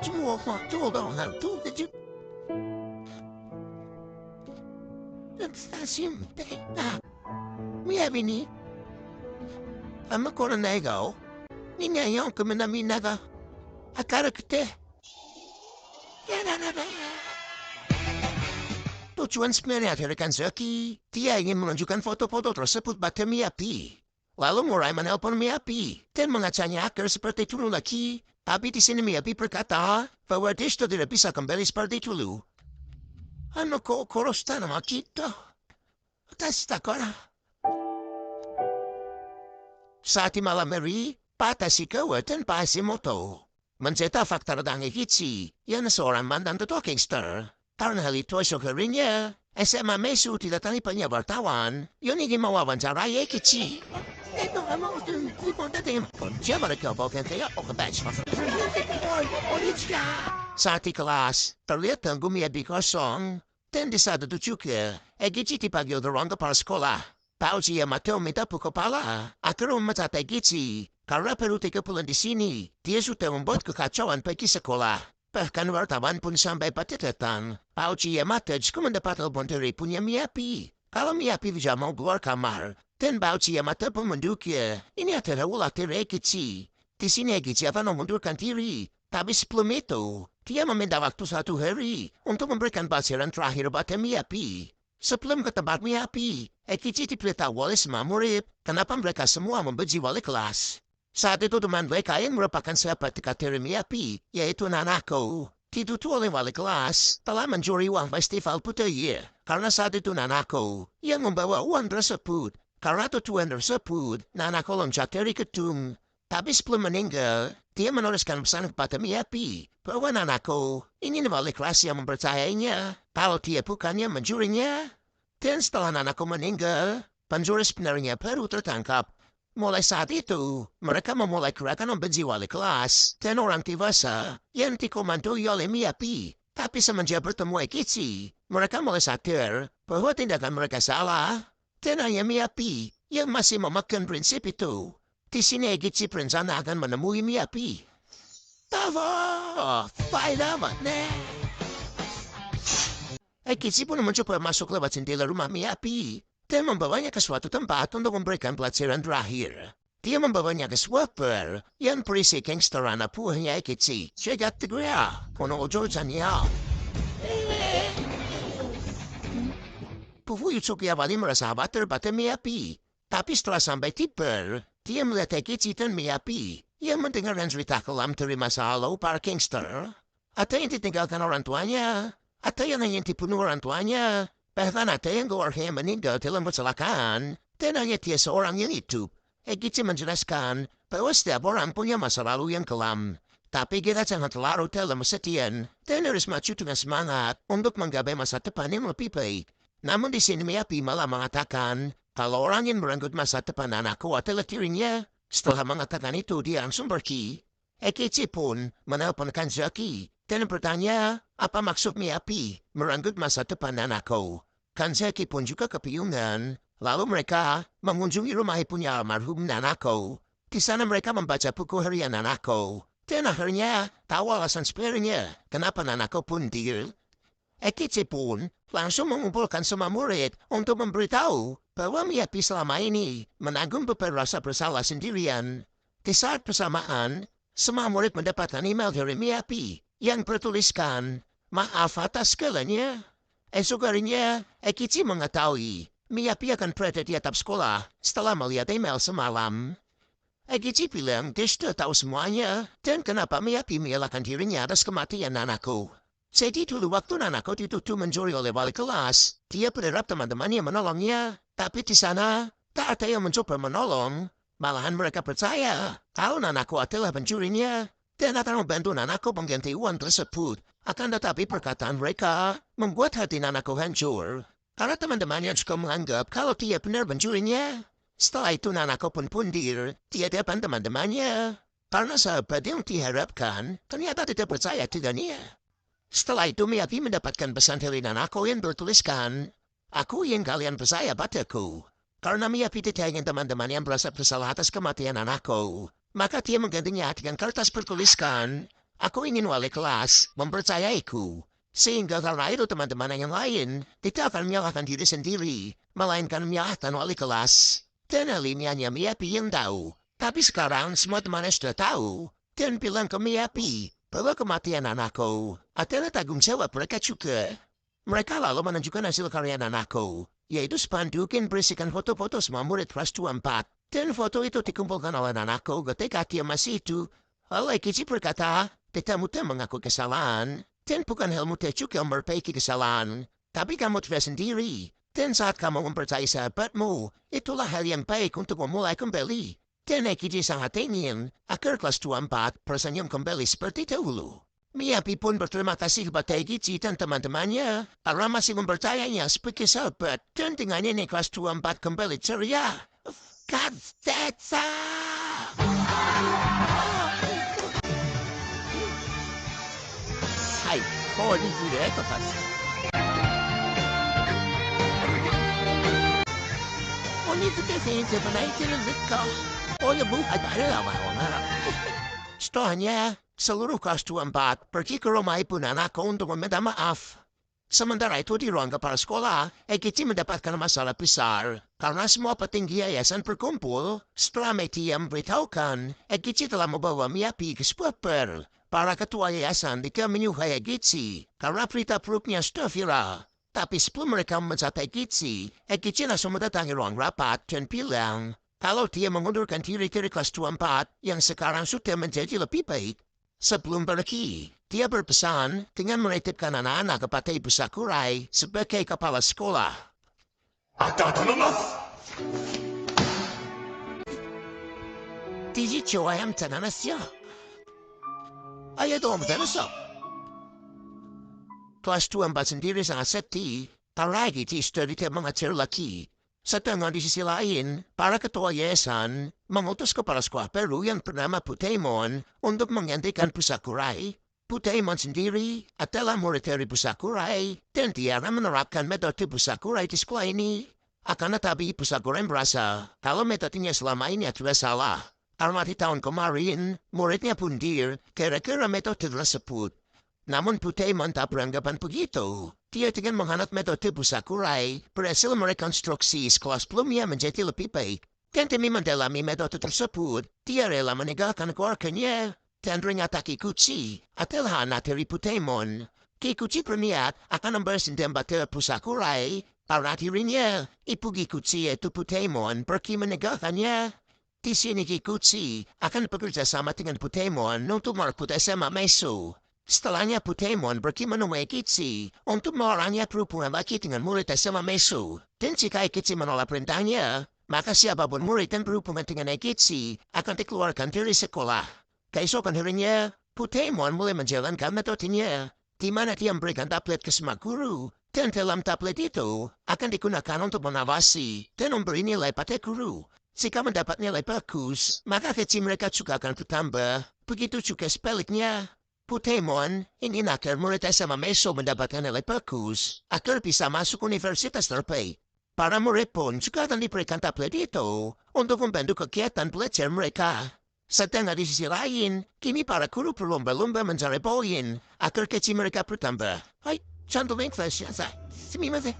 semua waktu orang itu dan stasiun teka. Miyabi ni, ama ko na naigaw, ninyayaw kami namin naga akarakte. Tujuan sebenarnya dari Kanzaki, dia ingin menunjukkan foto-foto tersebut pada Miyabi. Lalu mulai menelpon Miyabi dan mengajaknya agar seperti dulu lagi. Tapi di sini Miyabi berkata bahwa dia sudah tidak bisa kembali seperti dulu. Ano ko korosta nama kita? Tasta ko na. Saat di malam hari, Patashikawa dan Pasimoto mencetak fakta tentang Ekichi yang seorang mantan ketua gangster. Karena hal itu esok harinya, SMA Mesu didatangi banyak wartawan yang ingin mewawancarai Ekichi. Itu kamu siapa mereka bawakan saya batch. Saat di kelas, terlihat tanggung Miyabi kosong. Dan di saat itu juga, Ekichi dipanggil dorong kepala sekolah. Pauji Yamato minta buku kepala agar memecat Ekichi. Karena perlu 3 bulan di sini, dia sudah membuat kekacauan bagi sekolah. Bahkan wartawan pun sampai pada datang. Pauji Yamato juga mendapat telepon dari punya Miyabi. Kalau Miyabi tidak mau keluar kamar, dan Pauji Yamato pun menduga ini adalah ulah dari Ekichi. Di sini Ekichi akan mengundurkan diri. Tapi sebelum itu, dia meminta waktu 1 hari untuk memberikan pelajaran terakhir pada Miyabi. Sebelum ke tempat Miyabi, Ekichi diberitahu oleh semua murid kenapa mereka semua membenci wali kelas. Saat itu teman mereka yang merupakan sahabat dekat dari Miyabi, yaitu Nanako, dituduh oleh wali kelas telah mencuri uang festival budaya. Karena saat itu Nanako yang membawa uang tersebut. Karena tujuan tersebut, Nanako loncat dari gedung. Tapi sebelum meninggal, dia menuliskan pesan kepada Miyabi bahwa Nanako ingin wali kelas yang mempercayainya kalau dia bukannya mencurinya. Dan setelah Nanako meninggal, pencuri sebenarnya baru tertangkap. Mulai saat itu, mereka memulai gerakan membenci wali kelas dan orang dewasa yang dikomandoi oleh Miyabi. Tapi semenjak bertemu Ekichi, mereka mulai sadar bahwa tindakan mereka salah. Dan hanya Miyabi yang masih memegang prinsip itu. Di sini Ekichi berencana akan menemui Miyabi. Baik amat, nih. Ekichi pun mencoba masuk lewat jendela rumah Miyabi dan membawanya ke suatu tempat untuk memberikan pelajaran terakhir. Dia membawanya ke sebuah bar yang berisi gangster anak buahnya Ekichi. Jagat tegria, kono ojo-jannya. Bufu Yutsuki awalnya merasa khawatir pada Miyabi. Tapi setelah sampai Tipper, dia melihat Ekichi dan Miyabi. Ia mendengarkan cerita kelam dari masa lalu para gangster. Ada yang ditinggalkan orang tuanya, ada yang ingin dibunuh orang tuanya, bahkan ada yang keluarganya meninggal dalam kecelakaan, dan hanya dia seorang yang hidup. Ekichi menjelaskan bahwa setiap orang punya masa lalu yang kelam. Tapi kita jangan terlarut dalam kesedihan dan harus maju dengan semangat untuk menggapai masa depan yang lebih baik. Namun di sini Miyabi malah mengatakan kalau orang yang merenggut masa depan anakku adalah dirinya. Setelah mengatakan itu dia langsung pergi. Ekichi pun menelpon Kanzaki dan bertanya apa maksud Miyabi merenggut masa depan anakku. Kanzaki pun juga kebingungan. Lalu mereka mengunjungi rumah ibunya almarhum Nanako. Di sana mereka membaca buku harian Nanako. Dan akhirnya tahu alasan sebenarnya kenapa Nanako pundir. Ekichi pun langsung mengumpulkan semua murid untuk memberitahu bahwa Miyabi selama ini menanggung beban rasa bersalah sendirian. Di saat bersamaan, semua murid mendapatkan email dari Miyabi yang bertuliskan, "Maaf atas segalanya." Esok harinya, Ekichi mengetahui Miyabi akan berada di atap sekolah setelah melihat email semalam. Ekichi bilang dia sudah tahu semuanya dan kenapa Miyabi menyalahkan dirinya atas kematian Nanako. Jadi dulu waktu Nanako dituduh mencuri oleh wali kelas, dia berharap teman-temannya menolongnya. Tapi di sana, tak ada yang mencoba menolong. Malahan mereka percaya kalau Nanako adalah pencurinya dan akan membantu Nanako mengganti uang tersebut. Akan tetapi perkataan mereka membuat hati Nanako hancur. Karena teman-temannya juga menganggap kalau dia benar pencurinya. Setelah itu Nanako pun pundir di hadapan teman-temannya. Karena sahabat yang diharapkan ternyata tidak percaya dengannya. Setelah itu Miyabi mendapatkan pesan dari Nanako yang bertuliskan, "Aku ingin kalian percaya padaku." Karena Miyabi tidak ingin teman-teman yang merasa bersalah atas kematian Nanako, maka dia menggantinya dengan kertas bertuliskan, "Aku ingin wali kelas mempercayaiku." Sehingga karena itu teman-teman yang lain tidak akan menyalahkan diri sendiri, melainkan menyalahkan wali kelas. Dan hal ini hanya Miyabi yang tahu. Tapi sekarang semua temannya sudah tahu dan bilang ke Miyabi bahwa kematian Nanako adalah tanggung jawab mereka juga. Mereka lalu menunjukkan hasil karya Nanako, yaitu spanduk yang berisikan foto-foto semua murid kelas 24. Dan foto itu dikumpulkan oleh Nanako ketika dia masih hidup. Lalu Ekichi berkata, tidak mudah mengaku kesalahan, dan bukan hal mudah juga memperbaiki kesalahan. Tapi kamu tidak sendiri, dan saat kamu mempercayai sahabatmu, itulah hal yang baik untuk memulai kembali. Dan Ekichi sangat ingin agar kelas 24 bersenyum kembali seperti dahulu. Miyabi pun berterima kasih kepada Ekichi dan teman-temannya karena masih mempercayainya sebagai sahabat. Dan dengan ini kelas 24 kembali ceria. Katsetsa! Hai, kau ini tidak tepat. Oni sudah sebenarnya tidak. Oh ya bu, ada lama-lama. Setelahnya, seluruh kelas 24 pergi ke rumah ibu Nanako untuk meminta maaf. Sementara itu di ruang kepala sekolah, Ekichi mendapatkan masalah besar. Karena semua petinggi yayasan berkumpul, setelah media memberitahukan, Ekichi telah membawa Miyabi ke sebuah bar. Para ketua yayasan tidak menyukai Ekichi, karena berita buruknya sudah viral. Tapi sebelum mereka memecat Ekichi langsung mendatangi ruang rapat dan bilang, kalau dia mengundurkan diri dari kelas 24 yang sekarang sudah menjadi lebih baik. Sebelum pergi, dia berpesan dengan menitipkan anak-anak kepada Ibu Sakurai sebagai kepala sekolah. Dijicho ayam tananasya. Ayah dong tanasa. Kelas 24 sendiri sangat sedih. Apalagi sudah tidak mengajar lagi. Sedangkan di sisi lain, para ketua yayasan mengutus kepala sekolah baru yang bernama Budaemon untuk menggantikan Busakurai. Budaemon sendiri adalah murid dari Busakurai dan dia akan menerapkan metode Busakurai di sekolah ini. Akan tetapi Busakurai merasa kalau metodenya selama ini adalah salah. Karena di tahun kemarin, muridnya pundir gara-gara metode tersebut. Namun Budaemon tak beranggapan begitu. Dia dengan menghanat metode Busakurai berhasil merekonstruksi sekolah sebelumnya menjadi lebih baik. Dan demi mendalami metode tersebut, dia rela meninggalkan keluarganya. Dan ternyata Kikuchi adalah anak dari Budaemon. Kikuchi berniat akan membalas dendam pada Busakurai Para dirinya, ipag-ikut siya itu Putemon pergi menegakkannya. Di sini Kikuchi akan bekerja sama dengan Putemon untuk merebut SMA Meso. Setelahnya Putemon pergi menemui Kichi untuk melarangnya berhubungan lagi dengan murid SMA Meso. Dan jika Kichi menolak perintahnya, maka siapapun murid yang berhubungan dengan Kichi akan dikeluarkan dari sekolah. Keesokan harinya, Putemon mulai menjalankan metodenya, di mana dia memberikan tablet ke semua guru. Dan dalam tablet itu akan digunakan untuk mengawasi dan memberi nilai pada guru. Jika mendapat nilai bagus, maka gaji mereka juga akan bertambah. Begitu juga sebaliknya. Putemon ingin agar murid SMA Meso mendapatkan nilai bagus agar bisa masuk universitas terbaik. Para murid pun juga akan diberikan tablet itu untuk membantu kegiatan belajar mereka. Sedangkan di sisi lain, kini para guru berlomba-lomba mencari poin agar gaji mereka bertambah. Hai, cantum English ya, say. Sumimasen.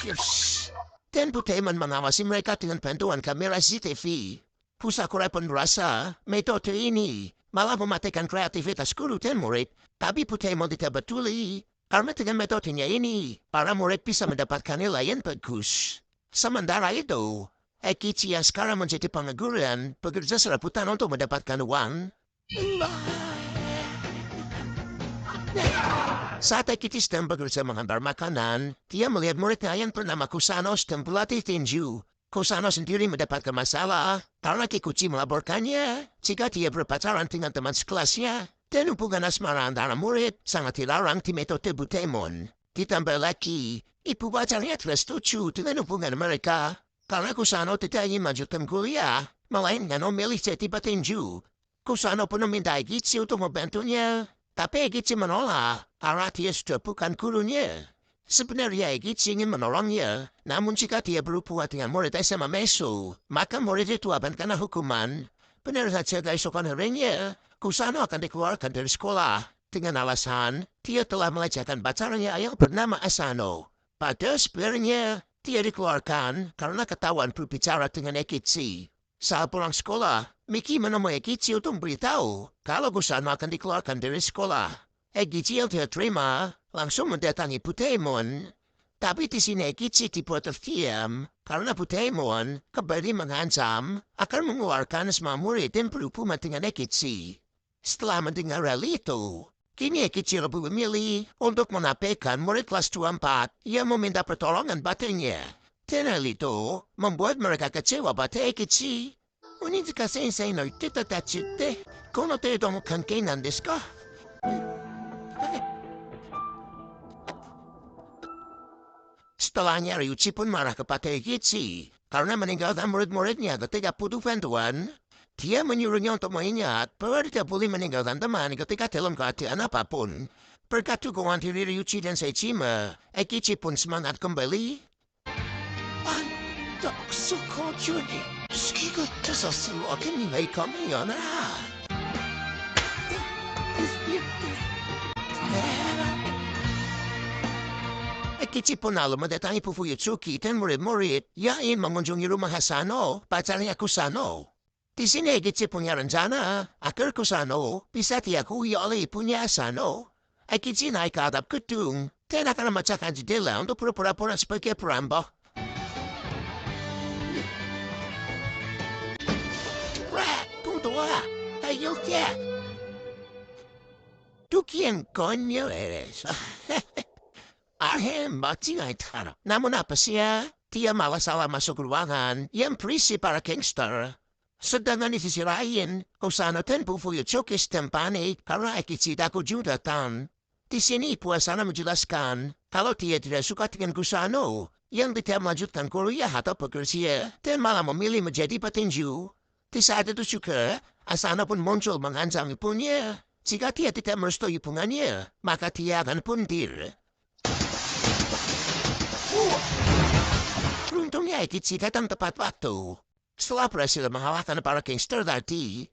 Yes. Dan Putemon mengawasi mereka dengan bantuan kamera CCTV. Pusakura pun merasa metode ini malah mematikan kreativitas guru dan murid. Tapi Putemon tidak peduli. Karena dengan metodenya ini, para murid bisa mendapatkan nilai yang bagus. Sementara itu, Kichi yang sekarang menjadi pengangguran bekerja serabutan untuk mendapatkan uang. Saat Kichi sedang bekerja menghantar makanan, dia melihat muridnya yang bernama Kusanos dan pelatih tinju. Kusanos sendiri mendapatkan masalah karena Kikuchi melaporkannya jika dia berpacaran dengan teman sekelasnya. Dan hubungan asmara antara murid sangat dilarang di metode Putemon. Ditambah lagi, ibu pacarnya tidak setuju dengan hubungan mereka. Karena Kusano tidak ingin melanjutkan kuliah, melainkan memilih jadi petinju. Kusano pun meminta Kichi untuk membantunya. Tapi Kichi menolak karena dia sudah bukan gurunya. Sebenarnya Kichi ingin menolongnya, namun jika dia berhubungan dengan murid SMA Meso, maka murid itu akan kena hukuman. Benar saja keesokan harinya, Kusano akan dikeluarkan dari sekolah dengan alasan dia telah melecehkan pacarnya yang bernama Asano. Padahal sebenarnya dia dikeluarkan karena ketahuan berbicara dengan Kichi. Saat pulang sekolah, Miki menemui Kichi untuk memberitahu kalau Kusano akan dikeluarkan dari sekolah. Kichi yang tidak terima langsung mendatangi Putemon. Tapi di sini Kichi dibuat terdiam karena Putemon kembali mengancam akan mengeluarkan semua murid yang berhubungan dengan Kichi. Setelah mendengar hal itu, kini Kichi lebih memilih untuk menapikan murid kelas 24 yang meminta pertolongan padanya. Dan hal itu membuat mereka kecewa pada Kichi. Onitsuka sensei no itteta tachi tte, kono teudo no kankei nan desu ka? Setelahnya Ryuichi pun marah kepada Kichi karena meninggalkan murid-muridnya ketika butuh bantuan. Dia menyuruhnya untuk mengingat bahwa tidak boleh meninggalkan teman ketika dalam keadaan apapun. Berkat dukungan dari Ryuichi dan Sejima, Kichi pun semangat kembali. Anta kusukoju ni sukigatta sasu wake ni wa ikanai yo na. Kichi pun lalu mendatangi Fuyutsuki dan murid-murid yang ingin mengunjungi rumah Asano, pacarnya Kusano. Di sini Kichi punya rencana agar Kusano bisa diakui oleh ibunya Asano. Kichi naik ke atap gedung dan akan memecahkan jendela untuk pura-pura sebagai perampok. Wah, tunggu ayo ya. Tu quien coño eres? Matsingaitar. Namun apa siya? Dia malah salah masuk ruangan yang berisi para gangster. Sedangkan di sisi lain, Kusano dan Fuyutsuki sedang panik karena Kichi takut juga datang. Di sini Asano menjelaskan kalau dia tidak suka dengan Kusano yang tidak melanjutkan kuliah atau bekerja dan malah memilih menjadi petinju. Di saat itu juga, Asano pun muncul mengancam ibunya. Jika dia tidak merestui hubungannya, maka dia akan puntir. Beruntungnya Kichi datang tepat waktu. Setelah berhasil mengalahkan para gangster tadi,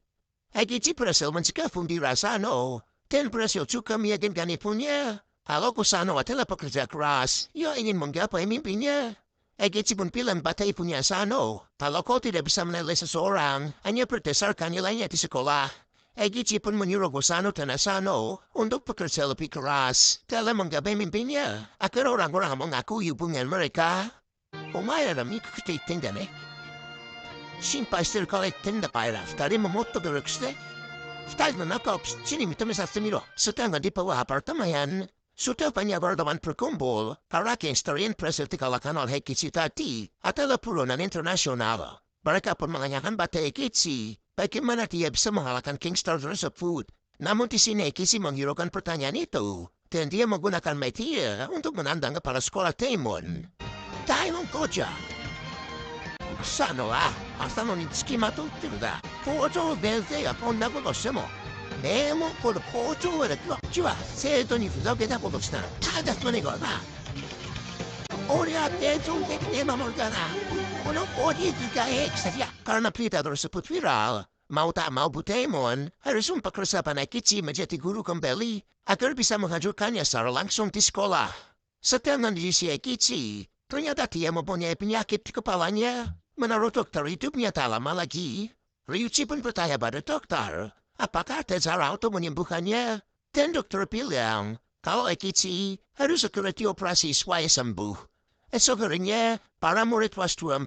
Kichi berhasil mencegah bunuh Asano dan berhasil juga meyakinkan ibunya kalau Kusano adalah pekerja keras yang ingin menggapai mimpinya. Kichi pun bilang pada ibunya Asano kalau kau tidak bisa menilai seseorang hanya berdasarkan nilainya di sekolah. gici pun menyuruh Gusano Tanasano untuk bekerja lebih keras dalam menggapai mimpinya agar orang-orang mengakui hubungan mereka. Umayra mikuti tindane.心配してるから言ってんだから二人ももっと努力して二人の仲をきっちり認めさせてみろ。Setengah di bawah apartemen sudah banyak wartawan berkumpul para historian presentikalkan oleh Kici tadi adalah buronan internasional. Mereka pun menanyakan pada Kici bagaimana dia bisa mengalahkan Kingstar tersebut. Namun di sini Kici menghiraukan pertanyaan itu dan dia menggunakan media untuk menandang kepala sekolah Taemon. Taemon Koja. さのは朝のにつきまとってるだ。校長先生がこんなことしても、名門校の校長だけは、うちは生徒にふざけたことしたら、ただそれがな。俺は丁重的に守るから、この法律が平気さじゃ。Karena berita tersebut viral, mau tak mau Butemon harus memperkerjakan Kici menjadi guru kembali agar bisa menghancurkannya secara langsung di sekolah. Sedangkan di sisi Kici, ternyata dia mempunyai penyakit di kepalanya. Menurut dokter hidupnya tak lama lagi. Ryuji pun bertanya pada dokter, apakah ada cara untuk menyembuhkannya? Dan dokter bilang, kalau Kici harus segera dioperasi supaya sembuh. Esok harinya, para murid kelas 24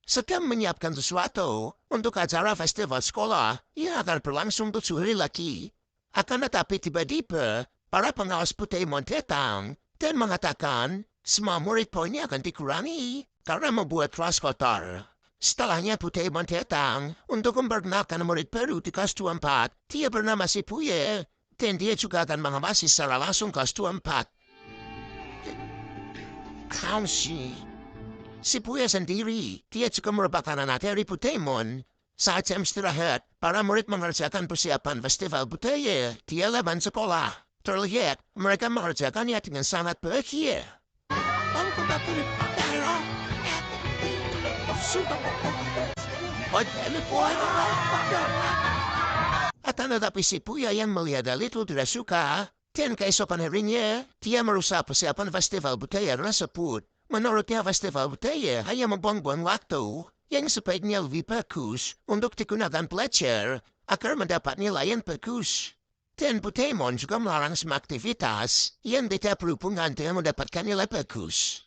sedang menyiapkan sesuatu untuk acara festival sekolah yang akan berlangsung 7 hari lagi. Akan tetapi tiba-tiba, para pengawas Butemon datang dan mengatakan semua murid poinnya akan dikurangi karena membuat kelas kotor. Setelahnya Butemon datang untuk memperkenalkan murid baru di kelas 24. Dia bernama Shibuya dan dia juga akan mengawasi secara langsung kelas 24. Kau sih, Shibuya sendiri, dia juga merupakan anak dari Butemon. Saat jam istirahat, para murid mengerjakan persiapan festival budaya di halaman sekolah. Terlihat mereka mengerjakannya dengan sangat bahagia. Akan tetapi Shibuya yang melihat hal itu tidak suka, dan keesokan harinya, dia merusak persiapan festival budaya tersebut. Menurutnya festival budaya hanya membuang-buang waktu yang sebaiknya lebih bagus untuk digunakan pelajar agar mendapat nilai yang bagus. Dan Butemon juga melarang semua aktivitas yang tidak berhubungan dengan mendapatkan nilai bagus.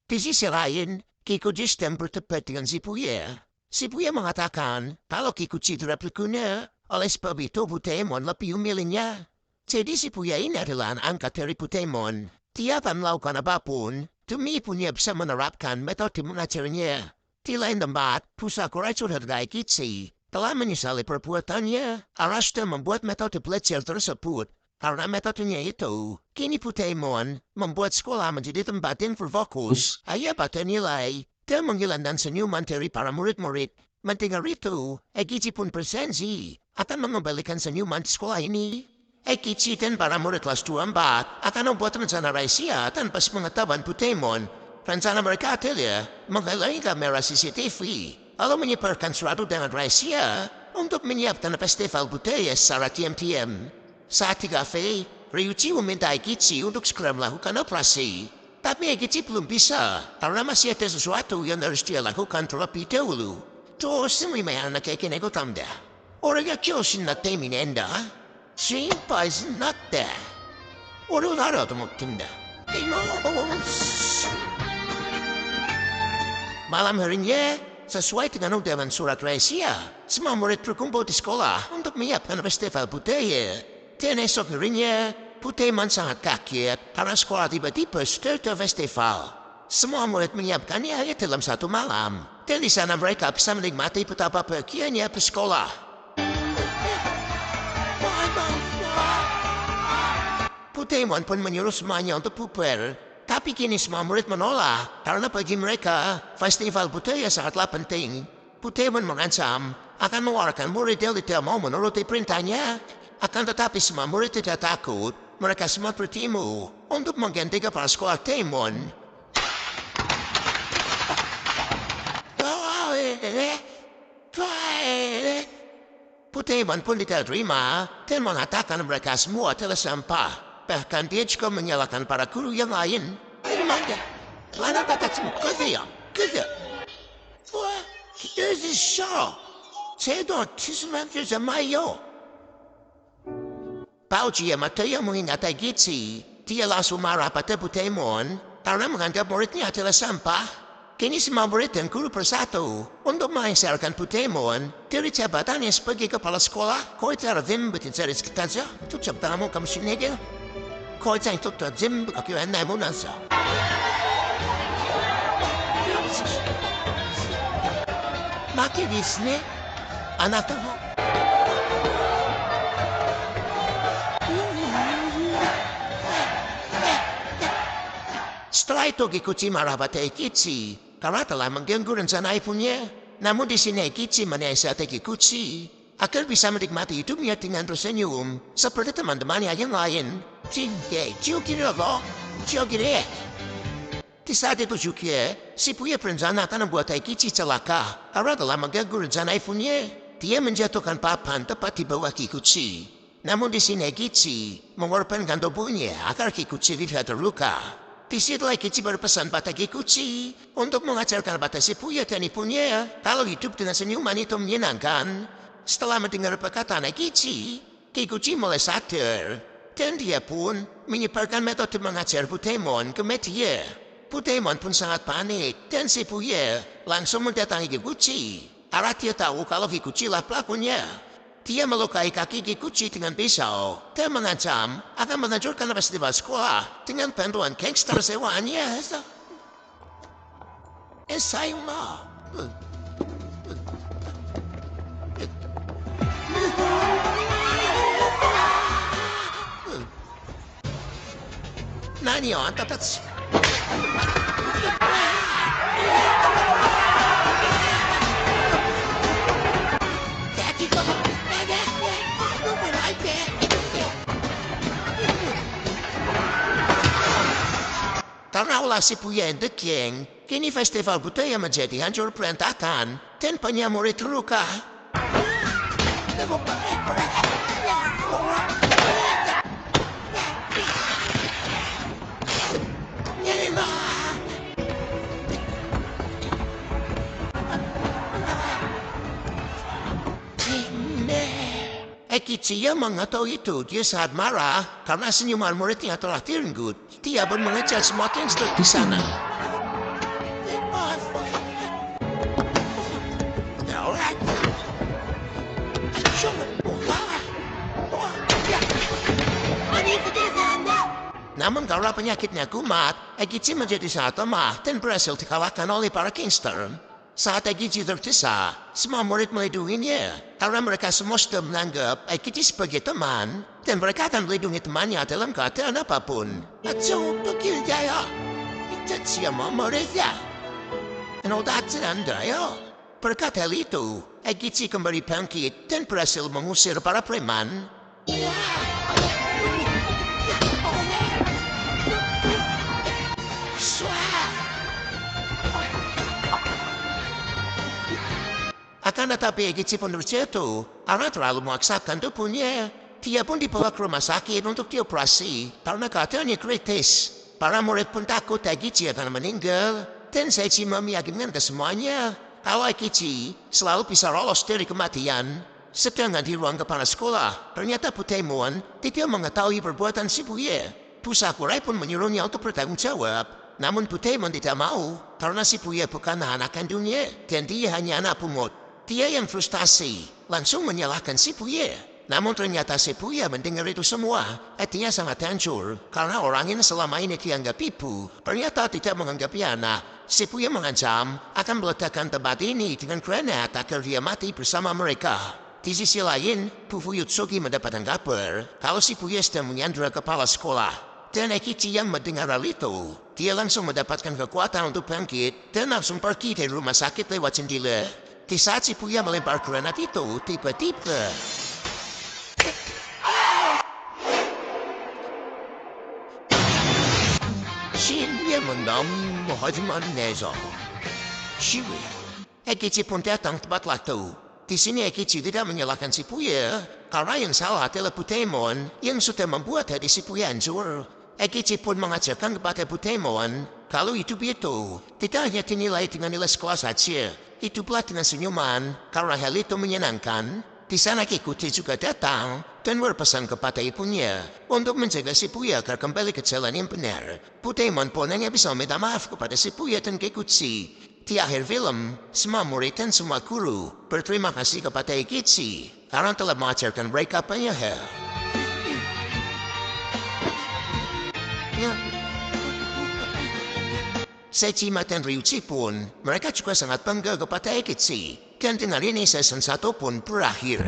Di sisi lain, Kikuchi sedang berdebat dengan Shibuya. Shibuya mengatakan kalau Kikuchi tidak berguna, oleh sebab itu Butemon lebih memilihnya. Jadi Shibuya ini adalah angkat dari Butemon. Dia akan melakukan apapun demi punya bisa menerapkan metode mengajarnya. Di lain tempat, Pusakura Tsurugai Kichi telah menyesali perbuatannya. Arashita membuat metode belajar tersebut. Karena metodenya itu, kini Butemon membuat sekolah menjadi tempat yang berfokus hanya pada nilai dan menghilangkan senyuman dari para murid-murid. Mendengar itu, Ekichi pun berjanji akan mengembalikan senyuman di sekolah ini. Ekichi dan para murid kelas 24 akan membuat rencana rahasia tanpa sepengetahuan Butemon. Rencana mereka adalah menghalangi kamera CCTV, lalu menyebarkan suatu dengan rahasia untuk menyiapkan festival budaya secara diam-diam. Saat di kafe, Ryuji meminta Ekichi untuk segera melakukan operasi. Tapi Ekichi belum bisa, karena masih ada sesuatu yang harus dia lakukan terlebih dahulu. Terus may anak Ekinego tamda. Orang yang kyoshin na temi nenda. Shinpai natte. Orang nara tomotte Malam harinya, sesuai dengan undangan surat rahasia, semua murid berkumpul di sekolah untuk menyiapkan festival budaya. Dan esok harinya, Butemon sangat kaget karena sekolah tiba-tiba sudah ada festival. Semua murid menyiapkannya hanya dalam satu malam. Dan di sana mereka bisa menikmati betapa bahagianya bersekolah. Butemon pun menyuruh semuanya untuk bubar. Tapi kini semua murid menolak karena bagi mereka, festival budaya sangatlah penting. Butemon mengancam akan mengeluarkan murid yang tidak mau menuruti perintahnya. Akan tetapi semua murid tidak takut. Mereka semua bertemu untuk mengganti kepala sekolah Taemon. Butemon pun tidak terima dan mengatakan mereka semua adalah sampah. Bahkan dia juga menyalahkan para guru yang lain. Mangga, mana kata semua kerja? Wah, ini show. Saya don't sesuatu sama yo. Pauji Mateo mengingat Gitsi. Dia langsung marah pada Butemon karena menganggap muridnya adalah sampah. Kini semua murid dan guru bersatu untuk mengeserkan Butemon dari jabatannya sebagai kepala sekolah. Kau itu Vim bertinjari sekitarnya. Itu jabatamu kamu sini aja. Kau itu Vim berkaki naik munasa. Maki di sini anak kamu. Setelah itu Gikuchi marah pada Gitsi karena telah mengganggu rencana ibunya. Namun di sini Gitsi menasihati Gikuchi agar bisa menikmati hidupnya dengan tersenyum seperti teman-temannya yang lain. Di saat itu juga, Shibuya berencana akan membuat Gitsi celaka karena telah mengganggu rencana ibunya. Dia menjatuhkan papan tepat di bawah Gikuchi. Namun di sini Gitsi mengorbankan tubuhnya agar Gikuchi tidak terluka. Di situlah Gitsi berpesan pada Gikuchi untuk mengajarkan pada Shibuya dan ibunya kalau hidup dengan senyuman itu menyenangkan. Setelah mendengar perkataan Gitsi, Gikuchi mulai sadar dan dia pun menyebarkan metode mengajar Butemon ke media. Butemon pun sangat panik dan Shibuya langsung mendatangi Gikuchi. Karena dia tahu kalau Gikuchi lah pelakunya. Dia melukai kaki Gikuchi dengan pisau dan mengancam akan menghancurkan festival sekolah dengan bantuan gangster sewaannya. Sayang. Nani on that's karena ulah Shibuya yang degeng, kini festival budaya menjadi hancur berantakan dan banyak murid terluka. Gitsi yang mengetahui itu, dia sangat marah karena senyuman muridnya telah direnggut. Dia pun mengejar semua gangster di sana. Namun karena penyakitnya kumat, Gitsi menjadi sangat lemah dan berhasil dikalahkan oleh para gangster. Saat Gitsi terdesak, semua murid melindunginya karena mereka semua sudah menganggap Gitsi sebagai teman dan mereka akan melindungi temannya dalam keadaan apapun. Berkat hal itu, Gitsi kembali bangkit dan berhasil mengusir para preman. Akan tetapi Gitsi pun terjatuh karena terlalu memaksakan tubuhnya. Dia pun dibawa ke rumah sakit untuk dioperasi karena keadaannya kritis. Para murid pun takut Gitsi akan meninggal dan Seiichi meyakinkan ke semuanya kalau Gitsi selalu bisa lolos dari kematian. Sedangkan di ruang kepala sekolah, ternyata Butemon tidak mengetahui perbuatan Shibuya. Pusakurai pun menyuruhnya untuk bertanggung jawab. Namun Butemon tidak mau karena Shibuya bukan anak kandungnya dan dia hanya anak pungut. Dia yang frustasi, langsung menyalahkan Shibuya. Namun ternyata Shibuya mendengar itu semua. Hatinya sangat hancur karena orang yang selama ini dianggap ibu ternyata tidak menganggapnya anak. Shibuya mengancam akan meledakkan tempat ini dengan granat agar dia mati bersama mereka. Di sisi lain, Fuyutsuki mendapatkan kabar kalau Shibuya sedang menyandra kepala sekolah. Dan Gitsi yang mendengar hal itu, dia langsung mendapatkan kekuatan untuk bangkit dan langsung pergi dari rumah sakit lewat jendela. Di saat Shibuya melempar granat itu, tiba-tiba Shibuya menang hajiman nezo. Gitsi pun datang tepat waktu. Di sini Gitsi tidak menyalahkan Shibuya karena yang salah adalah Butemon yang sudah membuat hati Shibuya hancur. Gitsi pun mengajarkan kepada Butemon kalau hidup itu tidak hanya dinilai dengan nilai sekolah saja. Hiduplah dengan senyuman karena hal itu menyenangkan. Di sana Kikuchi juga datang dan berpesan kepada ibunya untuk menjaga Shibuya agar kembali ke jalan yang benar. Budaemon pun hanya bisa minta maaf kepada Shibuya dan Kikuchi. Di akhir film, semua murid dan semua guru berterima kasih kepada Eikichi karena telah mengajarkan mereka banyak hal. Ya. Sejima dan Ryuji pun, mereka juga sangat bangga kepada Eikichi. Dan dengan ini season 1 pun berakhir.